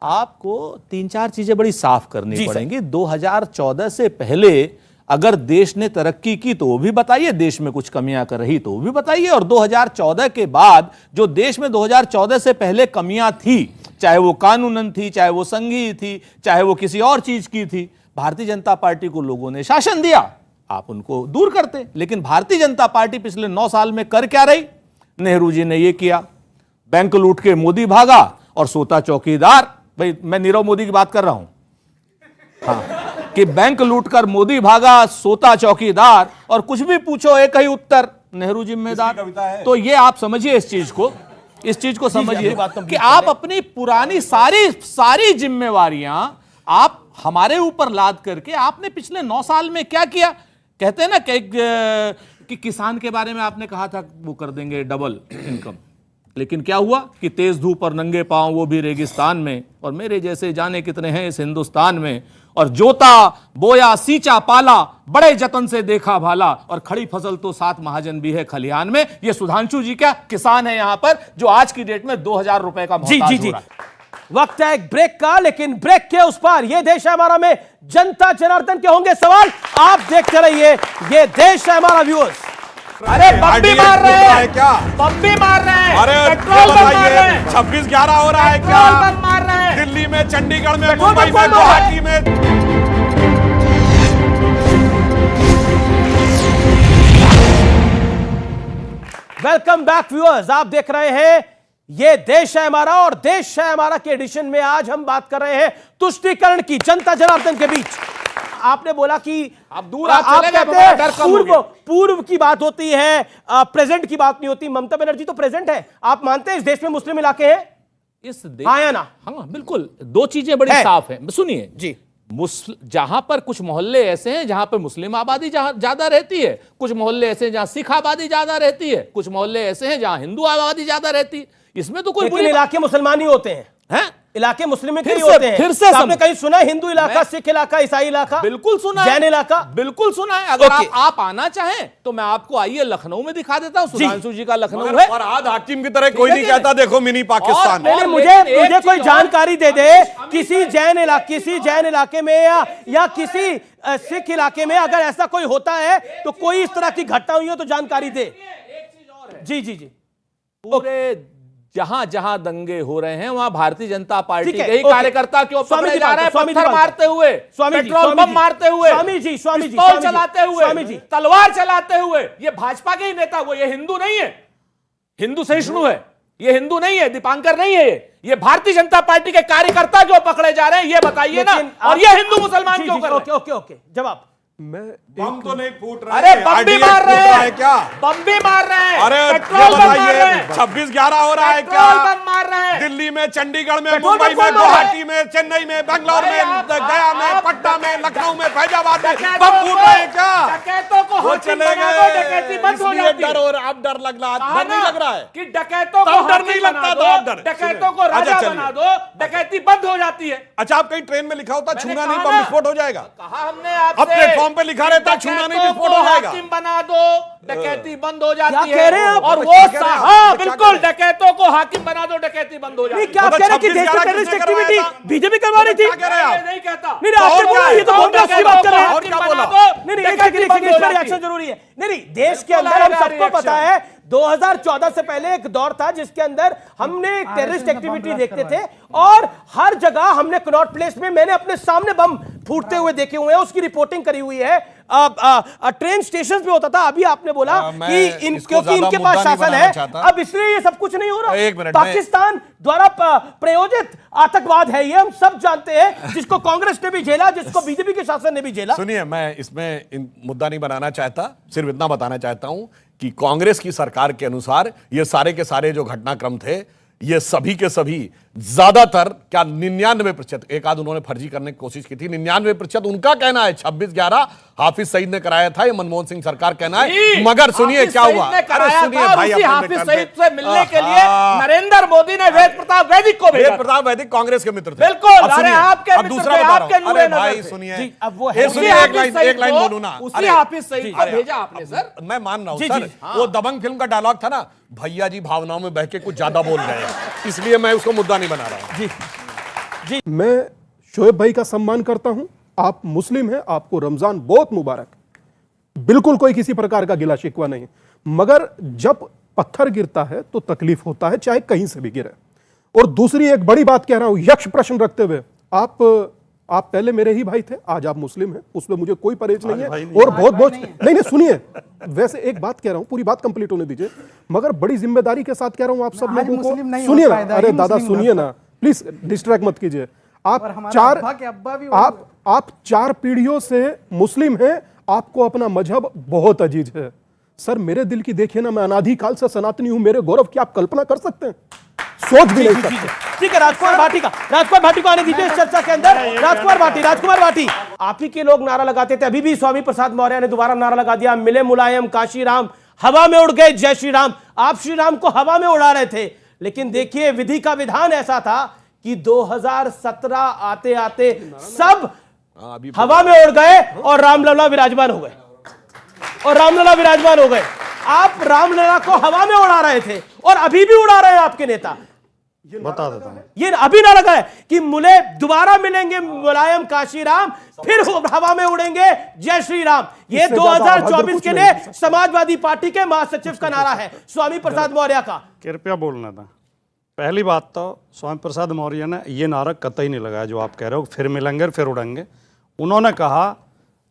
आपको 3-4 चीजें बड़ी साफ करनी पड़ेंगी। 2014 से पहले अगर देश ने तरक्की की तो वो भी बताइए, देश में कुछ कमियां कर रही तो वो भी बताइए, और 2014 के बाद जो देश में 2014 से पहले कमियां थी, चाहे वो कानूनन थी, चाहे वो संघीय थी, चाहे वो किसी और चीज की थी, भारतीय जनता पार्टी को लोगों ने शासन दिया, आप उनको दूर करते। लेकिन भारतीय जनता पार्टी पिछले 9 साल में कर क्या रही? नेहरू जी ने ये किया, बैंक लूट के मोदी भागा और सोता चौकीदार। भाई मैं नीरव मोदी की बात कर रहा हूं, हाँ, कि बैंक लूटकर मोदी भागा, सोता चौकीदार, और कुछ भी पूछो एक ही उत्तर, नेहरू जिम्मेदार। तो ये आप समझिए, इस चीज को समझिए कि आप अपनी पुरानी सारी जिम्मेवारियां आप हमारे ऊपर लाद करके आपने पिछले 9 साल में क्या किया? कहते हैं ना कि किसान के बारे में आपने कहा था वो कर देंगे डबल इनकम, लेकिन क्या हुआ कि तेज धूप और नंगे पांव, वो भी रेगिस्तान में, और मेरे जैसे जाने कितने हैं इस हिंदुस्तान में, और जोता बोया सींचा पाला, बड़े जतन से देखा भाला, और खड़ी फसल तो 7 महाजन भी है खलिहान में। ये सुधांशु जी क्या किसान है यहां पर, जो आज की डेट में 2000 रुपए का मोहताज हो रहा है। वक्त है एक ब्रेक का, लेकिन ब्रेक के उस पार ये देश है हमारा में जनता जनार्दन के होंगे सवाल। आप देखते रहिए, ये देश है हमारा। व्यूअर्स, अरे बम्बी मार रहे हैं क्या? बम्बी मार रहे हैं, अरे पेट्रोल बम मार रहे हैं, 26/11 हो रहा है क्या? पेट्रोल बम मार रहे हैं, दिल्ली में, चंडीगढ़ में, मुंबई में, गुवाहाटी में। वेलकम बैक व्यूअर्स, आप देख रहे हैं ये देश है हमारा, और देश है हमारा के एडिशन में आज हम बात कर रहे हैं तुष्टीकरण की, जनता जनार्दन के बीच। आपने बोला कि आप दूर आप चले गए, कहते हैं डर कम हो गया। पूर्व की बात होती है, प्रेजेंट की बात नहीं होती। ममता बनर्जी तो प्रेजेंट है। आप मानते हैं इस देश में मुस्लिम इलाके हैं? इस देश, हाँ या ना? हाँ बिल्कुल, दो चीजें बड़ी साफ हैं। सुनिए जी, जहां पर कुछ मोहल्ले ऐसे हैं जहां पर मुस्लिम आबादी ज्यादा रहती है, कुछ मोहल्ले ऐसे हैं जहां सिख आबादी ज्यादा रहती है, कुछ मोहल्ले ऐसे हैं जहां हिंदू आबादी ज्यादा रहती है। इसमें तो कोई लेकिन इलाके मुसलमान ही होते हैं, इलाके मुस्लिम के ही होते हैं। फिर से आपने कहीं सुना हिंदू इलाका, सिख इलाका, ईसाई इलाका? बिल्कुल सुना है, जैन इलाका बिल्कुल सुना है। अगर आप आना चाहें तो मैं आपको आइए लखनऊ में दिखा देता हूं। सुधांशु जी का लखनऊ है। फरहाद हाकिम की तरह कोई नहीं कहता देखो मिनी पाकिस्तान। मुझे कोई जानकारी दे दे किसी जैन इलाके में या किसी सिख इलाके में अगर ऐसा कोई होता है तो कोई इस तरह की घटना हुई हो तो जानकारी दे। जी जी जी, पूरे जहां जहां दंगे हो रहे हैं वहां भारतीय जनता पार्टी के ही कार्यकर्ता क्यों पकड़े जा रहे हैं? पत्थर मारते हुए, पेट्रोल बम मारते हुए, पिस्तौल चलाते हुए, तलवार चलाते हुए। ये भाजपा के ही नेता, वो ये हिंदू नहीं है, हिंदू सहिष्णु है, ये हिंदू नहीं है, दीपांकर नहीं है, ये भारतीय जनता पार्टी के कार्यकर्ता क्यों पकड़े जा रहे हैं? ये बताइए ना। और ये हिंदू मुसलमान क्यों कर रहे हैं? ओके जवाब। बम तो नहीं फूट रहे, अरे बम भी मार रहे हैं क्या? बम भी मार रहे हैं। अरे पेट्रोल बम मार रहे हैं। 26/11 हो रहा है क्या? पेट्रोल बम मार रहे हैं। दिल्ली में, चंडीगढ़ में, मुंबई में, गुवाहाटी में, चेन्नई में, बेंगलोर में, गया में, पटना में, लखनऊ में, फैजाबाद में बम फूट रहे हैं क्या? डकैतों को वो हाकिम चले बना दो, गए, डकैती बंद हो जाती है। डर और आप डर लग रहा है, डर नहीं लग रहा है कि डकैतों को तब डर हाकिम नहीं लगता, बना तो दो, आप डर। डकैतों को अच्छा, राजा चलिए। बना दो, डकैती बंद हो जाती है। अच्छा, आप कहीं ट्रेन में लिखा होता मैंने छूना कहा नहीं ना। बम विस्फोट हो जाएगा? कहा हमने आपसे, अब प्लेटफॉर्म पे लिखा रहता छूना नहीं विस्फोट हो जाएगा। हाकिम बना दो, डकैती बंद हो जाती क्या है। कह रहे हैं आप? और वो क्या कह रहे हैं आप? हाँ क्या बिल्कुल, कह रहे डकैतों को हाकिम बना दो, डकैती बंद हो जाती है। क्या आप कह रहे हैं कि देश में टेररिस्ट एक्टिविटी बीजेपी करवा रही थी? क्या कह रहे हैं आप? नहीं कहता। नहीं आपने बोला, ये तो बहुत अच्छी बात कर रहे हैं। और क्या बोला? नहीं एक सेकंड, इसका रिएक्शन जरूरी है। नहीं देश के अंदर हम सबको पता है 2014 से पहले एक दौर था जिसके अंदर हमने टेररिस्ट एक्टिविटी देखते थे और हर जगह हमने कनॉट प्लेस में मैंने अपने सामने बम फूटते हुए देखे हुए हैं, उसकी रिपोर्टिंग करी हुई है। ट्रेन स्टेशन पे होता था। अभी आपने बोला कि क्योंकि इनके पास शासन है अब इसलिए ये सब कुछ नहीं हो रहा। एक मिनट, पाकिस्तान द्वारा प्रायोजित आतंकवाद है ये, हम सब जानते हैं, जिसको कांग्रेस ने भी झेला, जिसको बीजेपी के शासन ने भी झेला। सुनिए, मैं इसमें मुद्दा नहीं बनाना चाहता, सिर्फ इतना बताना चाहता हूं कि कांग्रेस की सरकार के अनुसार ये सारे के सारे जो घटनाक्रम थे, ये सभी के सभी ज्यादातर क्या 99%, एक आध उन्होंने फर्जी करने की कोशिश की थी, 99% उनका कहना है 26/11 हाफिज सईद ने कराया था, ये मनमोहन सिंह सरकार कहना है। मगर सुनिए क्या हुआ, अरे सुनिए भाई, हाफिज सईद से मिलने के लिए नरेंद्र मोदी ने वेद प्रताप वैदिक को भेजा। वेद प्रताप वैदिक कांग्रेस के मित्र थे। बिल्कुल, अब सुनिए, अरे आपके अब मित्र दूसरा थे, बता आपके रहा हूं। नूरे अरे भाई नजर थे। सुनिए, जी, अब वो ये सुनिए, एक लाइन बोलू ना। उसी हाफिज सईद को भेजा आपने सर। मैं मान रहा हूं जी, सर, जी, वो दबंग फिल्म का डायलॉग था ना, भैया जी भावनाओं में बह के कुछ ज्यादा बोल गए, इसलिए मैं उसको मुद्दा नहीं बना रहा हूं। मैं शोएब भाई का सम्मान करता हूं, आप मुस्लिम हैं, आपको रमजान बहुत मुबारक, बिल्कुल कोई किसी प्रकार का गिला शिकवा नहीं, मगर जब पत्थर गिरता है तो तकलीफ होता है, चाहे कहीं से भी गिरे। और दूसरी एक बड़ी बात कह रहा हूं, यक्ष प्रश्न रखते हुए, आप पहले मेरे ही भाई थे, आज आप मुस्लिम हैं, उसमें मुझे कोई परहेज नहीं है। और बहुत नहीं सुनिए, वैसे एक बात कह रहा हूं, पूरी बात कंप्लीट होने दीजिए, मगर बड़ी जिम्मेदारी के साथ कह रहा हूं आप सब लोगों को, सुनिए ना, अरे दादा सुनिए ना, प्लीज डिस्ट्रैक्ट मत कीजिए। आप 4 पीढ़ियों से मुस्लिम हैं, आपको अपना मजहब बहुत अजीज है। सर मेरे दिल की देखिए ना, मैं अनादिकाल से सनातनी हूं, मेरे गौरव की आप कल्पना कर सकते हैं? सोच भी नहीं सकते। ठीक है, राजकुमार भाटी को आने दीजिए इस चर्चा के अंदर। राजकुमार भाटी, आप ही के लोग नारा लगाते थे, अभी भी स्वामी प्रसाद मौर्य ने दोबारा नारा लगा दिया, मिले मुलायम काशी राम, हवा में उड़ गए जय श्री राम। आप श्री राम को हवा में उड़ा रहे थे, लेकिन देखिए विधि का विधान ऐसा था कि 2017 आते आते सब हवा में उड़ गए और रामलला विराजमान हो गए। आप रामलला को हवा में उड़ा रहे थे और अभी भी उड़ा रहे हैं आपके नेता। बता देता हूं, ये अभी ना लगा है कि मुले दोबारा मिलेंगे मुलायम काशी राम, फिर हवा में उड़ेंगे जय श्री राम। ये 2024 के लिए समाजवादी पार्टी के महासचिव का नारा है, स्वामी प्रसाद मौर्य का। कृपया बोलना था। पहली बात तो स्वामी प्रसाद मौर्य ने ये नारा कतई नहीं लगाया जो आप कह रहे हो, फिर मिलेंगे फिर उड़ेंगे। उन्होंने कहा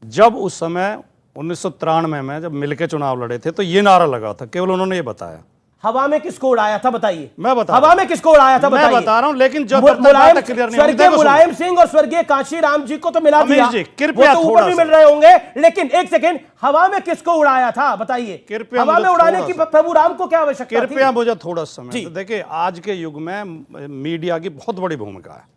जब उस समय 1993 में जब मिलके चुनाव लड़े थे तो ये नारा लगा था, केवल उन्होंने ये बताया। हवा में किसको उड़ाया था बताइए? मैं बता हवा में किसको उड़ाया था बताइए? मैं बता रहा हूं, लेकिन जो मुलायम क्लियर नहीं स्वर्गीय मुलायम सिंह और स्वर्गीय कांशीराम जी को तो मिला दिया, जी, कृपया वो तो ऊपर भी मिल रहे होंगे, लेकिन एक सेकंड, हवा में किसको उड़ाया था बताइए? हवा में उड़ाने की प्रभु राम को क्या आवश्यकता थी? कृपया मुझे थोड़ा समय देखिए, आज के युग में मीडिया की बहुत बड़ी भूमिका है।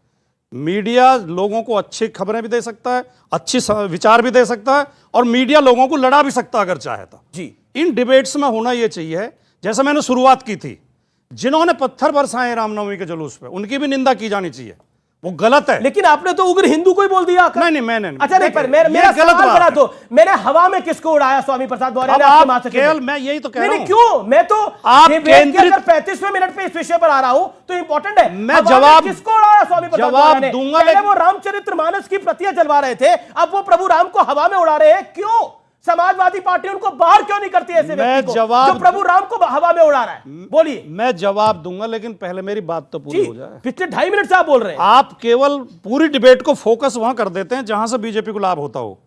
मीडिया लोगों को अच्छी खबरें भी दे सकता है, अच्छी विचार भी दे सकता है, और मीडिया लोगों को लड़ा भी सकता है अगर चाहे तो। जी, इन डिबेट्स में होना यह चाहिए, जैसे मैंने शुरुआत की थी, जिन्होंने पत्थर बरसाए रामनवमी के जुलूस पे, उनकी भी निंदा की जानी चाहिए, वो गलत है। लेकिन आपने तो उग्र हिंदू को ही बोल दिया। नहीं, मैंने अच्छा नहीं, पर मेरा गलत सवाल बना दो, मैंने हवा में किसको उड़ाया स्वामी प्रसाद मौर्य ने आपके माता केवल मैं यही तो कह रहा हूं। क्यों? मैं तो आप केंद्रित 35वें मिनट पे इस विषय पर आ रहा हूं तो इंपॉर्टेंट है। मैं जवाब किसको उड़ाया स्वामी प्रसाद जवाब मौर्य ने? दूंगा, पहले वो रामचरितमानस की प्रतियां जलवा रहे थे, अब वो प्रभु राम को हवा में उड़ा रहे हैं, क्यों? समाजवादी पार्टी उनको बाहर क्यों नहीं करती ऐसे व्यक्ति को जो प्रभु राम को हवा में उड़ा रहा है? बोलिए। मैं जवाब दूंगा, लेकिन पहले मेरी बात तो पूरी हो जाए। पिछले 2.5 मिनट से आप बोल रहे हैं। आप केवल पूरी डिबेट को फोकस वहां कर देते हैं जहां से बीजेपी को लाभ होता हो।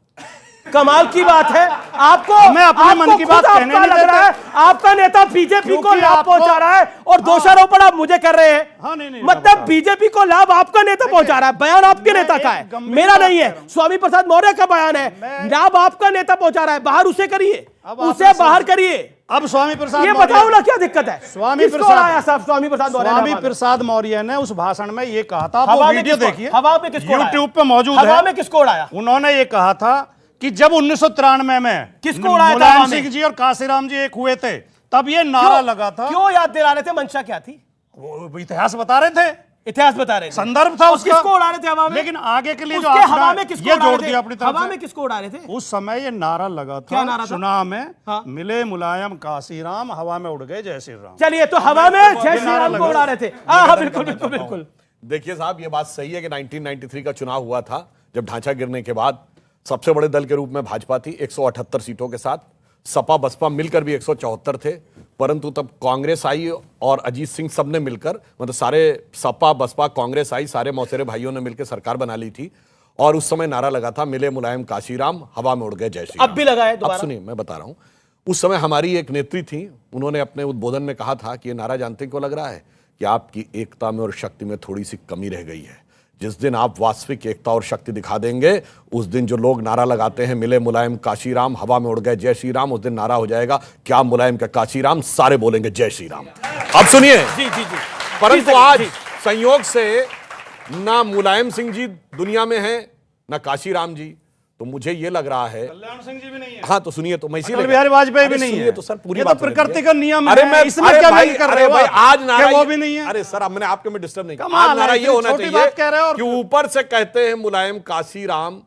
कमाल की बात है। आपको मैं अपने मन की बात कहने नहीं लग रहा है आपका नेता बीजेपी को लाभ पहुंचा रहा है और दोषारोपण आप मुझे कर रहे हैं। हाँ, नहीं, मतलब बीजेपी को लाभ आपका नेता पहुंचा रहा है। बयान आपके नेता का है, मेरा नहीं है। स्वामी प्रसाद मौर्य का बयान है, लाभ आपका नेता पहुंचा रहा है, बाहर उसे करिए, उसे बाहर करिए। अब स्वामी प्रसाद ये बताओ ना क्या दिक्कत है? स्वामी प्रसाद मौर्य ने उस भाषण में ये कहा था, आप वीडियो देखिए, हवा में किसको यूट्यूब पे मौजूद है। हवा में किसको उड़ाया? उन्होंने ये कहा था कि जब 1993 में किसको उड़ाया था? मुलायम सिंह जी और काशीराम जी एक हुए थे, तब ये नारा लगा था। क्यों याद दिला रहे थे? मंशा क्या थी? वो इतिहास बता रहे थे, इतिहास बता रहे थे, संदर्भ था उसका। किसको उड़ा रहे थे हवा में? लेकिन आगे के लिए जो हवा में किसको ये जोड़ दिया अपनी तरफ हवा से। में किसको उड़ा रहे थे? उस समय ये नारा लगा था, क्या नारा था? चुनाव में मिले मुलायम काशीराम, हवा में उड़ गए जय श्री राम। चलिए, तो हवा में जय श्री राम को उड़ा रहे थे। हाँ, बिल्कुल बिल्कुल बिल्कुल। देखिए साहब, ये बात सही है कि 1993 का चुनाव हुआ था, जब ढांचा गिरने के बाद सबसे बड़े दल के रूप में भाजपा थी 178 सीटों के साथ, सपा बसपा मिलकर भी 174 थे, परंतु तब कांग्रेस आई और अजीत सिंह सब ने मिलकर, मतलब सारे सपा बसपा कांग्रेस आई, सारे मौसेरे भाइयों ने मिलकर सरकार बना ली थी। और उस समय नारा लगा था, मिले मुलायम काशीराम, हवा में उड़ गए जय श्री राम। अब भी लगा है दोबारा। अब सुनिए, मैं बता रहा हूं। उस समय हमारी एक नेत्री थी, उन्होंने अपने उद्बोधन में कहा था कि ये नारा जानते क्यों लग रहा है? कि आपकी एकता में और शक्ति में थोड़ी सी कमी रह गई है। जिस दिन आप वास्तविक एकता और शक्ति दिखा देंगे, उस दिन जो लोग नारा लगाते हैं मिले मुलायम काशीराम, हवा में उड़ गए जय श्री राम, उस दिन नारा हो जाएगा क्या मुलायम का काशीराम, सारे बोलेंगे जय श्री राम। अब सुनिए, परंतु आज संयोग से ना मुलायम सिंह जी दुनिया में है, ना काशीराम जी, तो मुझे ये लग रहा है कल्याण सिंह जी भी नहीं है। हाँ, तो सुनिए, तो मैं इसीलिए अटल बिहारी वाजपेयी भी नहीं है। तो सर पूरी ये तो बात प्रकृति का नियम अरे है। मैं इसमें अरे क्या भाई, नहीं कर अरे रहे हो भाई, आप? आज नारा क्या वो भी नहीं है? अरे सर, अब मैंने आपके में डिस्टर्ब नहीं किया। कमाल आज नारा है, ये इतनी होना छोटी बात कह रहे हो चाहिए कि ऊपर से कहते हैं मुलायम काशीराम,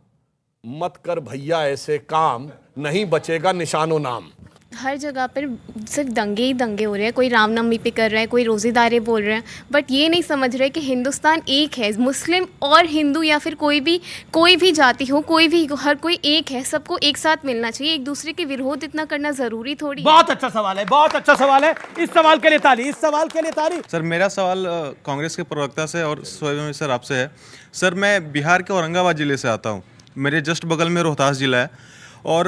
मत कर भैया ऐसे काम, नहीं बचेगा निशानो नाम। हर जगह पर सिर्फ दंगे ही दंगे हो रहे हैं। कोई रामनवमी पे कर रहा है, कोई रोज़ेदारे बोल रहे हैं, बट ये नहीं समझ रहे कि हिंदुस्तान एक है। मुस्लिम और हिंदू या फिर कोई भी जाति हो, कोई भी, हर कोई एक है। सबको एक साथ मिलना चाहिए। एक दूसरे के विरोध इतना करना ज़रूरी थोड़ी है। बहुत अच्छा सवाल है, बहुत अच्छा सवाल है। इस सवाल के लिए ताली, इस सवाल के लिए ताली। सर, मेरा सवाल कांग्रेस के प्रवक्ता से और स्वयं सर आपसे है। सर, मैं बिहार के औरंगाबाद ज़िले से आता हूँ। मेरे जस्ट बगल में रोहतास ज़िला है, और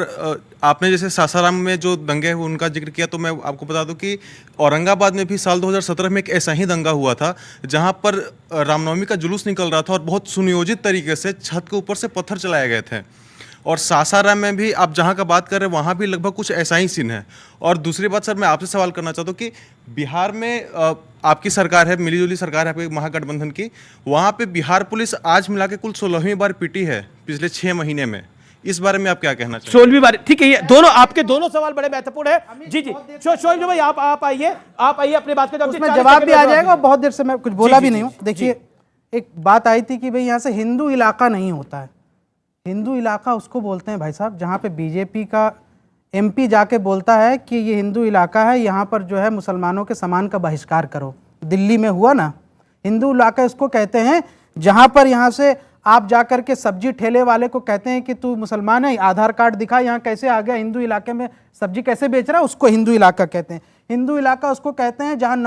आपने जैसे सासाराम में जो दंगे हुए उनका जिक्र किया, तो मैं आपको बता दूं कि औरंगाबाद में भी साल 2017 में एक ऐसा ही दंगा हुआ था, जहां पर रामनवमी का जुलूस निकल रहा था और बहुत सुनियोजित तरीके से छत के ऊपर से पत्थर चलाए गए थे। और सासाराम में भी आप जहां का बात कर रहे हैं, वहां भी लगभग कुछ ऐसा ही सीन है। और दूसरी बात सर, मैं आपसे सवाल करना चाहता हूँ कि बिहार में आपकी सरकार है, मिलीजुली सरकार है आपकी महागठबंधन की, वहाँ पे बिहार पुलिस आज मिला के कुल 16वीं बार पिटी है पिछले 6 महीने में। इस बारे में आप क्या कहना चाहिए? 16वीं बार, ठीक है। ये दोनों आपके दोनों सवाल बड़े महत्वपूर्ण है। जी जी, शोएब भाई आप आइए अपने बात का उसमें जवाब भी आ जाएगा। बहुत देर से मैं कुछ बोला भी नहीं हूँ। देखिए, एक बात आई थी कि भाई यहाँ से हिंदू इलाका नहीं होता है। हिंदू इलाका उसको बोलते हैं भाई साहब जहाँ पे बीजेपी का MP जाके बोलता है कि ये हिंदू इलाका है, यहाँ पर जो है मुसलमानों के सामान का बहिष्कार करो। दिल्ली में हुआ ना, हिंदू इलाका उसको कहते हैं जहाँ पर यहाँ से आप जाकर के सब्जी ठेले वाले को कहते हैं कि तू मुसलमान है, आधार कार्ड दिखा, यहाँ कैसे आ गया, हिंदू इलाके में सब्जी कैसे बेच रहा है, उसको हिंदू इलाका कहते हैं। हिंदू इलाका उसको कहते हैं जहाँ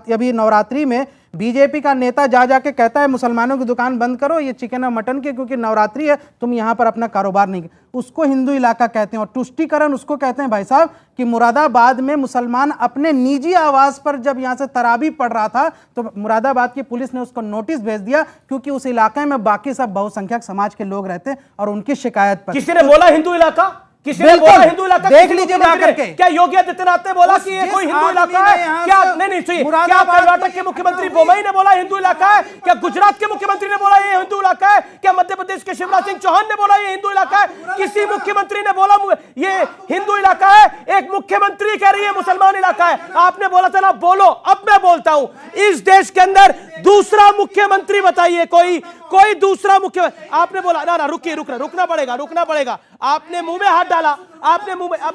अभी नवरात्रि में बीजेपी का नेता जा जाके कहता है मुसलमानों की दुकान बंद करो, ये चिकन और मटन के, क्योंकि नवरात्रि है, तुम यहाँ पर अपना कारोबार नहीं, उसको हिंदू इलाका कहते हैं। और तुष्टीकरण उसको कहते हैं भाई साहब कि मुरादाबाद में मुसलमान अपने निजी आवास पर जब यहाँ से तरावी पढ़ रहा था तो मुरादाबाद की पुलिस ने उसको नोटिस भेज दिया, क्योंकि उस इलाके में बाकी सब बहुसंख्यक समाज के लोग रहते हैं और उनकी शिकायत पर। किसी ने बोला हिंदू इलाका? किसी ने बोला हिंदू इलाका? देख लीजिए जाकर के। क्या योगी आदित्यनाथ ने बोला कि ये कोई हिंदू इलाका है? क्या नहीं सुनिए, क्या कर्नाटक के मुख्यमंत्री बोमई ने बोला हिंदू इलाका है? क्या गुजरात के मुख्यमंत्री ने बोला ये हिंदू इलाका है? क्या मध्य प्रदेश के शिवराज सिंह चौहान ने बोला ये हिंदू इलाका है? किसी मुख्यमंत्री ने बोला ये हिंदू इलाका है? एक मुख्यमंत्री कह रही है मुसलमान इलाका है। आपने बोला था ना बोलो, अब मैं बोलता हूं, इस देश के अंदर दूसरा मुख्यमंत्री बताइए, कोई दूसरा मुख्यमंत्री। आपने बोला ना रुकिए, रुकना पड़ेगा। आपने मुंह में हाथ डाला, आपने मुंह में। अब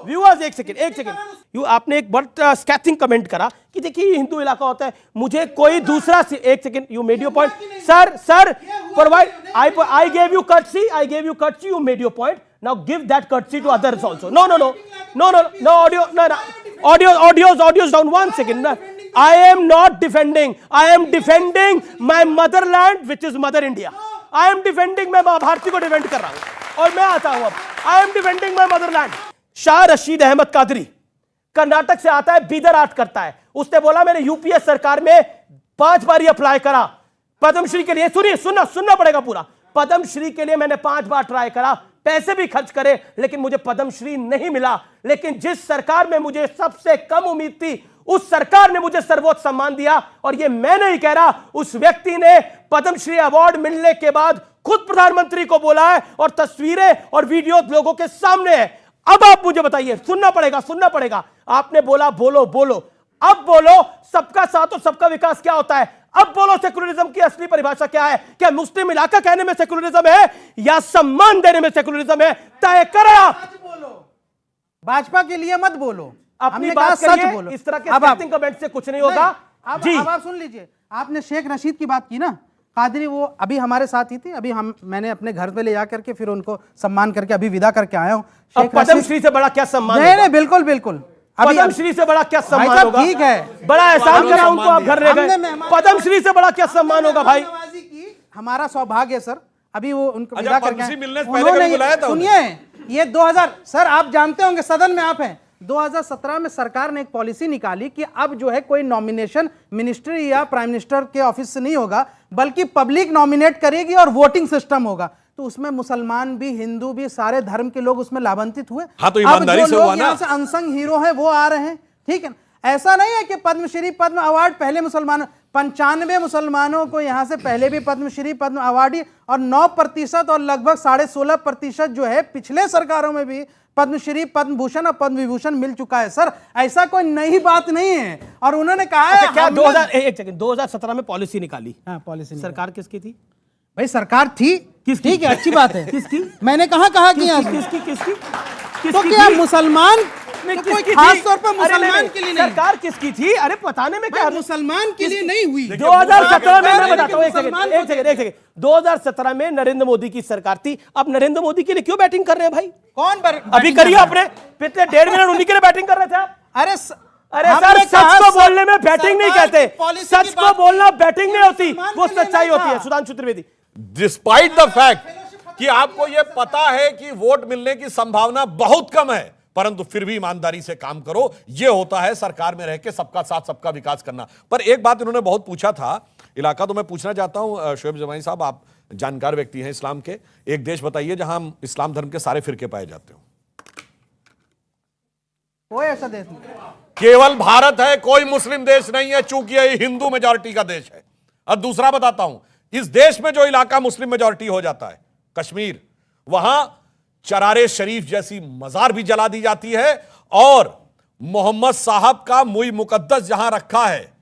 व्यूअर्स एक सेकंड, आपने एक बड़ा स्कैथिंग कमेंट करा कि देखिए हिंदू इलाका होता है, मुझे कोई दूसरा। एक second, you made your point sir provide, I gave you courtesy, you made your point, now give that courtesy to others also. No, audios down, 1 second. I am not defending, I am defending my motherland which is Mother India. I am defending, मैं मां भारती को defend कर रहा हूं और मैं आता हूं अब। I am defending my motherland. Shah Rashid Ahmad Qadri Karnataka से आता है, बीदर आर्ट करता है। उसने बोला मैंने यूपीए सरकार में 5 बार ही अप्लाई करा पद्मश्री के लिए। सुनना पड़ेगा पूरा। पद्मश्री के लिए मैंने 5 बार ट्राई करा, पैसे भी खर्च करे, लेकिन मुझे पद्मश्री नहीं मिला। लेकिन जिस सरकार में मुझे सबसे कम उम्मीद थी, उस सरकार ने मुझे सर्वोच्च सम्मान दिया। और ये मैं नहीं कह रहा, उस व्यक्ति ने पद्मश्री अवार्ड मिलने के बाद खुद प्रधानमंत्री को बोला है और तस्वीरें और वीडियो लोगों के सामने है। अब आप मुझे बताइए, सुनना पड़ेगा। आपने बोला बोलो, अब बोलो सबका साथ और सबका विकास क्या होता है? अब बोलो सेकुलरिज्म की असली परिभाषा क्या है? क्या मुस्लिम इलाका कहने में सेकुलरिज्म है या सम्मान देने में सेकुलरिज्म है? तय करें आप। भाजपा के लिए मत बोलो, अपनी बात करिए, बोलो। इस तरह के स्कैथिंग कमेंट से कुछ नहीं होगा। अब आप सुन लीजिए, आपने शेख रशीद की बात की ना, कादरी वो अभी हमारे साथ ही थी, अभी मैंने अपने घर पे ले जा करके फिर उनको सम्मान करके अभी विदा करके आया हूँ। पद्मश्री से बड़ा क्या सम्मान? नहीं, बिल्कुल। पद्मश्री से बड़ा क्या सम्मान होगा? ठीक है, बड़ा एहसान करा उनको, आप घर ले गए। पद्मश्री से बड़ा क्या सम्मान होगा भाई? हमारा सौभाग्य है सर, अभी वो उनको अच्छा, विदा करके पद्मश्री मिलने से पहले कभी बुलाया था? सुनिए, ये 2000 सर आप जानते होंगे, सदन में आप हैं, 2017 में सरकार ने एक पॉलिसी निकाली कि अब जो है कोई नॉमिनेशन मिनिस्ट्री या प्राइम मिनिस्टर के ऑफिस से नहीं होगा, बल्कि पब्लिक नॉमिनेट करेगी और वोटिंग सिस्टम होगा। तो उसमें मुसलमान भी, हिंदू भी, सारे धर्म के लोग उसमें लाभान्वित हुए। हाँ, तो ईमानदारी से हुआ ना। यहाँ से अनसंग हीरो है वो आ रहे हैं, ठीक है। ऐसा नहीं है कि पद्मश्री पद्म अवार्ड पहले मुसलमानों, 95 मुसलमानों को यहाँ से पहले भी पद्मश्री पद्म अवार्ड, और 9% और लगभग 16.5% जो है पिछले सरकारों में भी पद्मश्री, पद्म भूषण और पद्म विभूषण मिल चुका है सर। ऐसा कोई नई बात नहीं है। और उन्होंने कहा है क्या 2017 में पॉलिसी निकाली? हाँ, पॉलिसी सरकार किसकी थी भाई? सरकार थी, ठीक है, अच्छी बात है। किसकी? मैंने कहा किसकी? तो क्या मुसलमान कोई खास तौर पर मुसलमान के लिए नहीं? सरकार किसकी थी? अरे बताने में क्या, मुसलमान के लिए नहीं हुई। 2017 में, मैं बताता हूं, एक सेकंड, 2017 में नरेंद्र मोदी की सरकार थी। अब नरेंद्र मोदी के लिए क्यों बैटिंग कर रहे हैं भाई? कौन अभी करिए, आपने पिछले 1.5 मिनट उन्हीं के लिए बैटिंग कर रहे थे आप। अरे सर, सच को बोलने में बैटिंग नहीं कहते, सच को बोलना बैटिंग नहीं होती, वो सच्चाई होती है। Sudhanshu Trivedi, despite the fact कि आपको यह पता है कि वोट मिलने की संभावना बहुत कम है, परंतु फिर भी ईमानदारी से काम करो। यह होता है सरकार में रह के सबका साथ सबका विकास करना। पर एक बात इन्होंने बहुत पूछा था इलाका, तो मैं पूछना चाहता हूं शोएब जमाई साहब, आप जानकार व्यक्ति हैं इस्लाम के, एक देश बताइए जहां इस्लाम धर्म के सारे फिरके पाए जाते हो। कोई ऐसा देश नहीं, केवल भारत है, कोई मुस्लिम देश नहीं है, चूंकि यह हिंदू मेजॉरिटी का देश है। अब दूसरा बताता हूं, इस देश में जो इलाका मुस्लिम मेजॉरिटी हो जाता है, कश्मीर, वहां चरारे शरीफ जैसी मजार भी जला दी जाती है, और मोहम्मद साहब का मुई मुकद्दस जहां रखा है,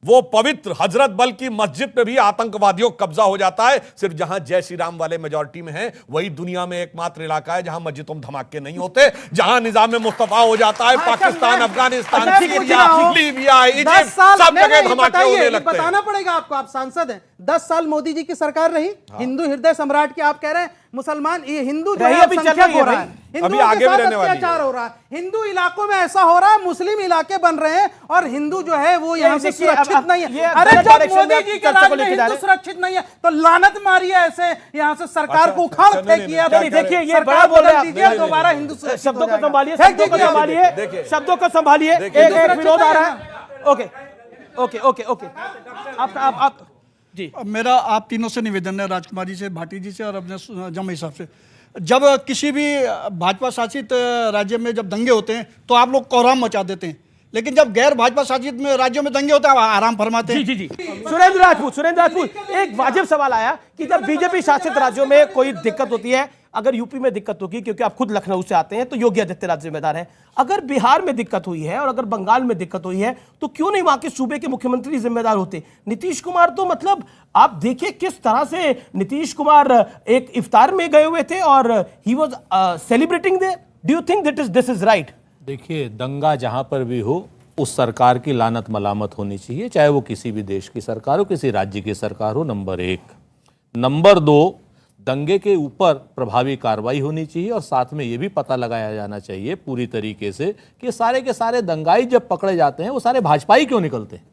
वो पवित्र हजरत बल की मस्जिद पे भी आतंकवादियों का कब्जा हो जाता है। सिर्फ जहां जय श्री राम वाले मेजॉरिटी में है, वही दुनिया में एकमात्र इलाका है जहां मस्जिदों में धमाके नहीं होते, जहां निजाम मुस्तफा हो जाता है। Pakistan, Afghanistan, Syria, Libya, Egypt, सब जगह धमाके होने लगते हैं। बताना पड़ेगा आपको, आप सांसद हैं। 10 साल मोदी जी की सरकार रही, हिंदू हृदय सम्राट की आप कह रहे हैं, मुसलमान ये हिंदू जो है अभी चल अल्पसंख्यक रही है हो रहा है, भाई। हिंदुओं के साथ अत्याचार हो रहा है, हिंदू इलाकों में ऐसा हो रहा है, मुस्लिम इलाके बन रहे हैं और हिंदू जो है वो यहाँ से सुरक्षित नहीं है। अरे जब मोदी जी के राज में हिंदू सुरक्षित नहीं है तो लानत मारिए ऐसे यहाँ से सरकार को उखाड़ फेंकिए। देखिए ये बड़ा बोल रहे हैं, दोबारा हिंदू शब्दों को संभालिए, शब्दों को संभालिए, शब्दों को संभालिए। एक विनोद आ रहा है। ओके ओके ओके ओके, आप जी। मेरा आप तीनों से निवेदन है, राजकुमार जी से, भाटी जी से और अपने जमाई साहब से। जब किसी भी भाजपा शासित राज्य में जब दंगे होते हैं तो आप लोग कोहराम मचा देते हैं, लेकिन जब गैर भाजपा शासित में राज्यों में दंगे होते हैं आराम फरमाते हैं। जी जी जी। सुरेंद्र राजपूत, एक वाजिब सवाल आया कि जब बीजेपी शासित राज्यों में कोई दिक्कत होती है, अगर यूपी में दिक्कत होगी, क्योंकि आप खुद लखनऊ से आते हैं तो योगी आदित्यनाथ जिम्मेदार है, अगर बिहार में दिक्कत हुई है और अगर बंगाल में दिक्कत हुई है तो क्यों नहीं वहां के सूबे के मुख्यमंत्री जिम्मेदार होते? नीतीश कुमार तो मतलब आप देखिए किस तरह से नीतीश कुमार एक इफ्तार में गए हुए थे और he was celebrating they. Do you think this is right? देखिए, दंगा जहां पर भी हो उस सरकार की लानत मलामत होनी चाहिए, चाहे वो किसी भी देश की सरकार हो, किसी राज्य की सरकार हो, नंबर 1। नंबर 2, दंगे के ऊपर प्रभावी कार्रवाई होनी चाहिए और साथ में ये भी पता लगाया जाना चाहिए पूरी तरीके से कि सारे के सारे दंगाई जब पकड़े जाते हैं वो सारे भाजपाई क्यों निकलते हैं।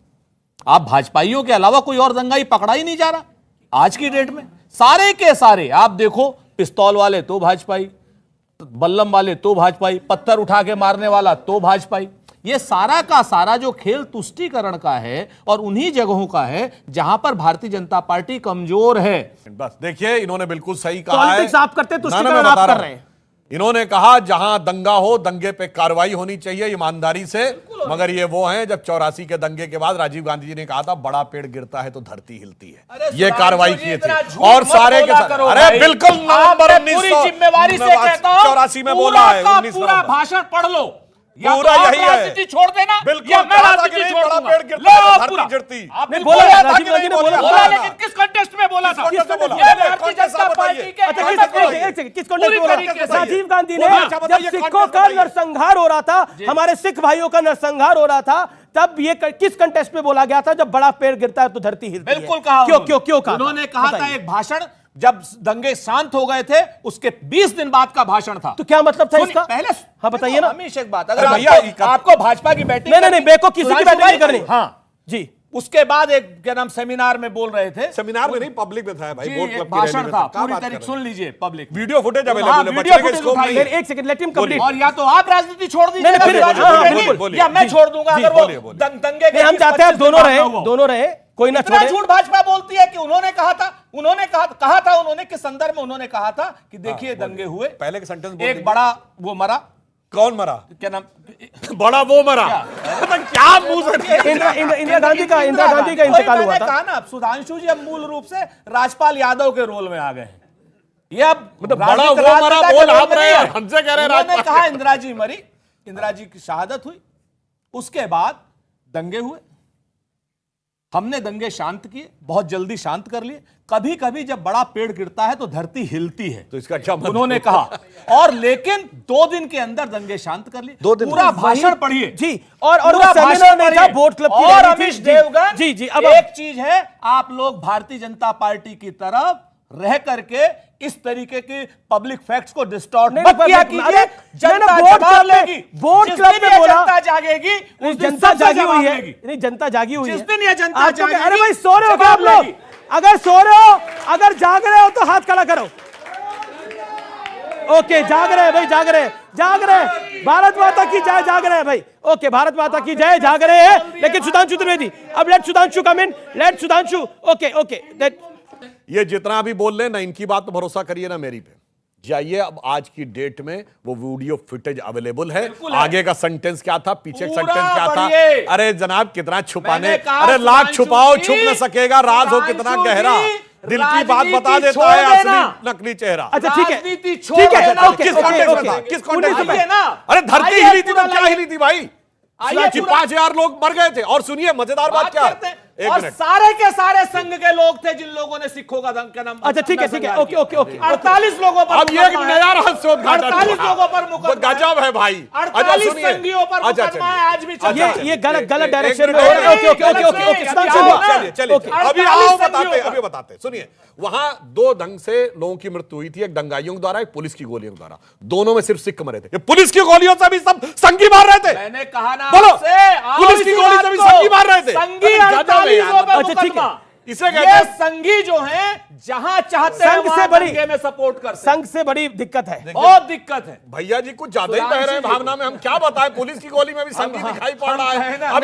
आप भाजपाइयों के अलावा कोई और दंगाई पकड़ा ही नहीं जा रहा आज की डेट में। सारे के सारे आप देखो, पिस्तौल वाले तो भाजपाई, बल्लम वाले तो भाजपाई, पत्थर उठा के मारने वाला तो भाजपाई। ये सारा का सारा जो खेल तुष्टीकरण का है और उन्हीं जगहों का है जहां पर भारतीय जनता पार्टी कमजोर है। बस देखिए, इन्होंने बिल्कुल सही कहा है। पॉलिटिक्स आप करते हैं, तुष्टीकरण आप कर रहे हैं। इन्होंने कहा जहां दंगा हो दंगे पे कार्रवाई होनी चाहिए ईमानदारी से, मगर ये वो हैं जब 84 के दंगे के बाद राजीव गांधी जी ने कहा था बड़ा पेड़ गिरता है तो धरती हिलती है, ये कार्रवाई की थी और सारे के सारे। अरे बिल्कुल, नवंबर 1984 में बोला है, पूरा भाषण पढ़ लो, पूरा यही है, राजनीति छोड़ देना, बिल्कुल या मैं राजनीति छोड़ बड़ा दूंगा। पेड़ गिरता है तो धरती गिरती। आपने बोला, राजीव गांधी ने बोला, लेकिन किस कॉन्टेक्स्ट में बोला था? किस भारतीय जनता पार्टी के किस कॉन्टेक्स्ट में? राजीव गांधी ने जब सिखों का नरसंहार हो रहा था, हमारे सिख भाइयों का नरसंहार हो रहा था, तब ये किस कंटेस्ट में बोला गया था जब बड़ा पेड़ गिरता है तो धरती हिलती है? बिल्कुल कहा। क्यों कहा? उन्होंने कहा था एक भाषण, जब दंगे शांत हो गए थे उसके 20 दिन बाद का भाषण था। तो क्या मतलब था इसका? पहले हाँ बताइए ना। हमेशा एक बात, अगर आपको भाजपा की बैटिंग, नहीं, मेको किसी की बैटिंग नहीं करनी। हाँ जी। उसके बाद एक क्या नाम सेमिनार में बोल रहे थे, सेमिनार में नहीं पब्लिक में था भाई, बोट क्लब की भाषण रैली में था, क्या पूरी बात तरीके कर सुन लीजिए पब्लिक, वीडियो फुटेज अवेलेबल है, वीडियो बचने के फुटेज स्कोप नहीं है। एक सेकंड, लेट हिम कंप्लीट। और या तो आप राजनीति छोड़ दीजिए बोलिए, या मैं छोड़ दूंगा, अगर वो दंगे। हम चाहते हैं दोनों रहे, कोई ना छोड़े। झूठ भाजपा बोलती है कि उन्होंने कहा था उन्होंने किस संदर्भ में उन्होंने कहा था कि देखिए दंगे हुए, पहले के सेंटेंस एक बड़ा वो मरा, कौन मरा, क्या नाम, बड़ा वो मरा, क्या मुंह से इंदिरा गांधी का इंतकाल हुआ था। कहा ना, सुधांशु जी अब मूल रूप से राजपाल यादव के रोल में आ गए हैं। ये अब बड़ा वो मरा बोल आप रहे हैं, हमसे कह रहे हैं। उन्होंने कहा इंदिरा जी मरी, इंदिरा जी की शहादत हुई, उसके बाद दंगे हुए, हमने दंगे शांत किए, बहुत जल्दी शांत कर लिए। कभी कभी जब बड़ा पेड़ गिरता है तो धरती हिलती है, तो इसका क्या मतलब? उन्होंने कहा। और लेकिन 2 दिन के अंदर दंगे शांत कर लिए। 2 दिन पूरा भाषण पढ़िए जी। और सेमिनार में था, बोट क्लब की और रैली थी। अमीश देवगन जी। अब एक चीज है, आप लोग भारतीय जनता पार्टी की तरफ रह करके इस तरीके की पब्लिक फैक्ट्स को डिस्टॉर्ट मत किया कीजिए। जनता जवाब लेगी, बोट क्लब में बोला, जनता जागेगी, उस दिन जनता सबसे जागी जवाब हुई है। लेगी। नहीं, जनता जागी हुई है। जिस दिन ये जनता जागेगी, अरे भाई सो रहे हो क्या आप लोग? अगर सो रहे हो, अगर जाग रहे हो तो हाथ खड़ा करो। ओके, जाग रहे हैं भाई, जाग रहे। भारत माता की जय, जाग रहे हैं भाई। ओके, भारत माता की जय, जाग रहे हैं। लेकिन सुधांशु त्रिवेदी, अब लेट सुधांशु कम इन, लेट सुधांशु। ओके, ये जितना भी बोल रहे ना, इनकी बात तो भरोसा करिए ना मेरी पे। जाइए, अब आज की डेट में वो वीडियो फुटेज अवेलेबल है। आगे का सेंटेंस क्या था, पीछे का सेंटेंस क्या था? अरे जनाब, कितना छुपाने, अरे लाख छुपाओ छुप न सकेगा, राज हो कितना गहरा, दिल की बात बता देता है असली नकली चेहरा। अच्छा ठीक है, किस कॉन्टेक्स्ट में था, किस कॉन्टेक्स्ट में? अरे धरती हिली थी तो क्या हिली थी भाई? 5,000 लोग मर गए थे। और सुनिए मजेदार बात क्या है, एक और मिनट। सारे के सारे संघ के लोग थे जिन लोगों ने सिखों का नाम। अच्छा ठीक है, ओके ओके ओके। 48 लोगों पर अब ये एक नया रहस्योद्घाटन 48 लोगों पर मुकदमा, गजब है भाई। 48 संघियों पर मुकदमा है आज भी चल रहा है। ये गलत डायरेक्शन में। चलिए अभी बताते सुनिए। वहां दो ढंग से लोगों की मृत्यु हुई थी, एक दंगाइयों द्वारा, एक पुलिस की गोलियों द्वारा। दोनों में सिर्फ सिख मरे थे। ये पुलिस की गोलियों से भी सब संगी मार रहे थे। मैंने कहा ना बोलो, आपसे, पुलिस की गोली से भी संगी मार रहे थे। संगी 48 पे मुकदमा। इसे ये संगी जो हैं जहां चाहते हैं वहां दंगे में सपोर्ट कर। संघ से बड़ी दिक्कत है, बहुत दिक्कत है। भैया जी कुछ ज्यादा ही बह रहे हैं भावना में। हम क्या बताएं, पुलिस की गोली में भी संगी दिखाई पड़ रहा है। अब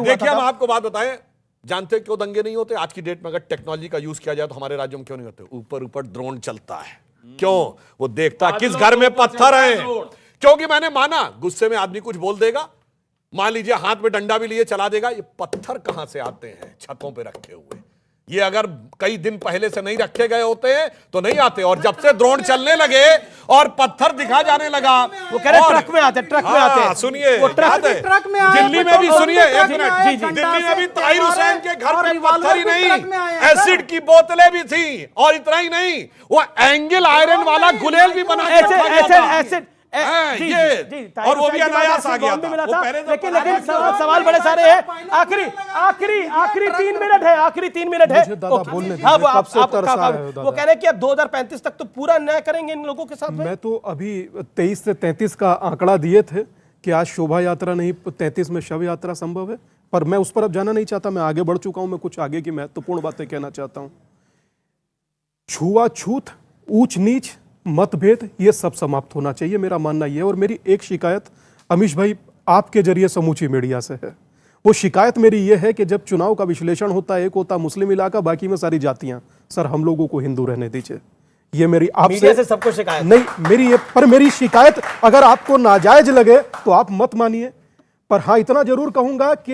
देखिए हम आपको बात बताएं, जानते क्यों दंगे नहीं होते आज की डेट में? अगर टेक्नोलॉजी का यूज किया जाए तो हमारे राज्यों में क्यों नहीं होते? ऊपर ऊपर ड्रोन चलता है। क्यों? वो देखता है किस घर में पत्थर है। क्योंकि मैंने माना गुस्से में आदमी कुछ बोल देगा, मान लीजिए हाथ में डंडा भी लिए चला देगा। ये पत्थर कहां से आते हैं? छतों पे रखे हुए। ये अगर कई दिन पहले से नहीं रखे गए होते हैं तो नहीं आते। और जब से ड्रोन चलने लगे और पत्थर दिखा जाने लगा, वो कह रहे ट्रक में आते, ट्रक में आते। सुनिए, ट्रक में आए, दिल्ली में भी सुनिए, एक जी, मिनट, दिल्ली में भी ताहिर हुसैन के घर में पत्थर ही नहीं, एसिड की बोतलें भी थी। और इतना ही नहीं, वो एंगल आयरन वाला गुलेल भी बना के रखा गया था। एसिड ये और वो भी अनायास आ गया था। लेकिन सवाल बड़े सारे हैं। आखिरी 3 मिनट है, आखिरी 3 मिनट है। वो कह रहे हैं कि अब 2035 तक तो पूरा न्याय करेंगे इन लोगों के साथ। मैं तो अभी 23 से 33 का आंकड़ा दिए थे कि आज शोभा यात्रा नहीं, 33 में शव यात्रा संभव है, पर मैं उस पर अब जाना नहीं चाहता। मैं आगे बढ़ चुका हूं। मैं कुछ आगे की महत्वपूर्ण बातें कहना चाहता हूं। छुआछूत, ऊंच नीच, मतभेद, ये सब समाप्त होना चाहिए, मेरा मानना यह है। और मेरी एक शिकायत अमीश भाई आपके जरिए समूची मीडिया से है। वो शिकायत मेरी ये है कि जब चुनाव का विश्लेषण होता है, एक होता मुस्लिम इलाका, बाकी में सारी जातियां। सर हम लोगों को हिंदू रहने दीजिए। ये मेरी आपसे सबको शिकायत नहीं, मेरी शिकायत अगर आपको नाजायज लगे तो आप मत मानिए। पर हाँ, इतना जरूर कहूंगा कि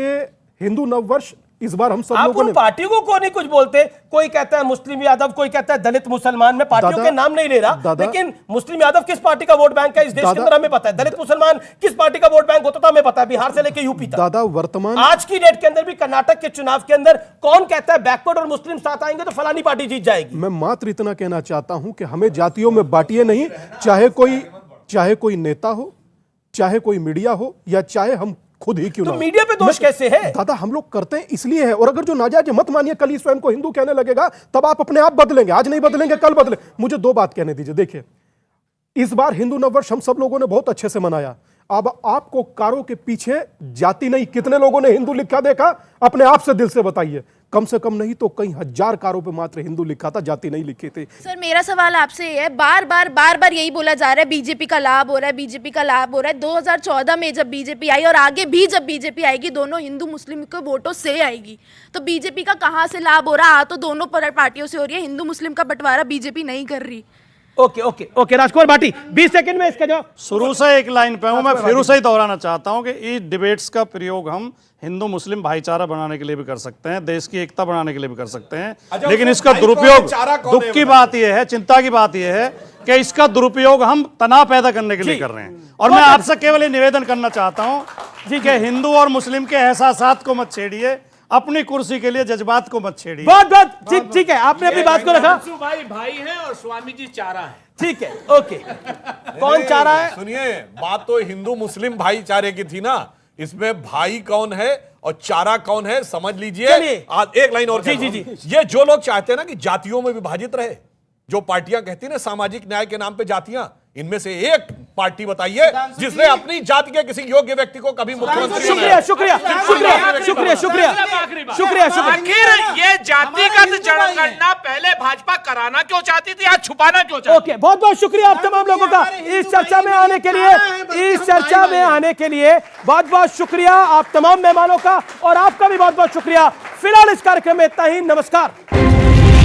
हिंदू नववर्ष इस बार हम सब लोगों ने, पार्टियों को नहीं कुछ बोलते। कोई कहता है मुस्लिम यादव, कोई कहता है दलित मुसलमान। मैं पार्टियों के नाम नहीं ले रहा, लेकिन मुस्लिम यादव किस पार्टी का वोट बैंक है इस देश के अंदर हमें पता है। दलित मुसलमान किस पार्टी का वोट बैंक होता था हमें पता है, बिहार से लेकर यूपी तक। दादा वर्तमान आज की डेट के अंदर भी कर्नाटक के चुनाव के अंदर कौन कहता है बैकवर्ड और मुस्लिम साथ आएंगे तो फलानी पार्टी जीत जाएगी। मैं मात्र इतना कहना चाहता हूं कि हमें जातियों में बांटिए नहीं। चाहे कोई नेता हो, चाहे कोई मीडिया हो, या चाहे हम खुद ही क्यों तो ना। मीडिया पे दोष कैसे है? दादा हम लोग करते हैं इसलिए है। और अगर जो नाजायज मत मानिए, कल ही स्वयं को हिंदू कहने लगेगा, तब आप अपने आप बदलेंगे। आज नहीं बदलेंगे, कल बदले। मुझे 2 बात कहने दीजिए। देखिए, इस बार हिंदू नववर्ष हम सब लोगों ने बहुत अच्छे से मनाया। अब आपको कारों के पीछे जाति नहीं, कितने लोगों ने हिंदू लिखा देखा? अपने आप से दिल से बताइए। कम से कम नहीं तो कई हजार कारों पे मात्र हिंदू लिखा था, जाति नहीं लिखी थी। सर मेरा सवाल आपसे ये है, बार बार यही बोला जा रहा है बीजेपी का लाभ हो रहा है, बीजेपी का लाभ हो रहा है। 2014 में जब बीजेपी आई और आगे भी जब बीजेपी आएगी, दोनों हिंदू मुस्लिम के वोटों से आएगी। तो बीजेपी का कहाँ से लाभ हो रहा है? तो दोनों पार्टियों से हो रही है। हिंदू मुस्लिम का बंटवारा बीजेपी नहीं कर रही। ओके राजकुमार भाटी 20 सेकंड में इसका जवाब। शुरू से एक लाइन पे हूं मैं, फिर से ही दोहराना चाहता हूं कि इस डिबेट्स का प्रयोग हम हिंदू मुस्लिम भाईचारा बनाने के लिए भी कर सकते हैं, देश की एकता बनाने के लिए भी कर सकते हैं। लेकिन इसका दुरुपयोग, दुख की बात यह है, चिंता की बात यह है कि इसका दुरुपयोग हम तनाव पैदा करने के लिए कर रहे हैं। और मैं आपसे केवल ये निवेदन करना चाहता हूं कि हिंदू और मुस्लिम के एहसासात को मत छेड़िए, अपनी कुर्सी के लिए जज्बात को मत छेड़िए। बहुत ठीक है, आपने अपनी बात को रखा। भाई हैं और स्वामी जी चारा है। ठीक है, ओके। कौन चारा है? सुनिए, बात तो हिंदू मुस्लिम भाईचारे की थी ना, इसमें भाई कौन है और चारा कौन है समझ लीजिए। एक लाइन और जी। ये जो लोग चाहते हैं ना कि जातियों में विभाजित रहे, जो पार्टियां कहती है ना सामाजिक न्याय के नाम पे जातियां, इनमें से एक पार्टी बताइए जिसने अपनी जाति के किसी योग्य व्यक्ति को कभी मुख्यमंत्री। शुक्रिया। आखिर ये जातिगत जनगणना पहले भाजपा कराना क्यों चाहती थी, आज छुपाना क्यों चाहती? ओके, बहुत बहुत शुक्रिया आप तमाम लोगों का इस चर्चा में आने के लिए बहुत बहुत शुक्रिया आप तमाम मेहमानों का, और आपका भी बहुत बहुत शुक्रिया। फिलहाल इस कार्यक्रम में इतना ही। नमस्कार।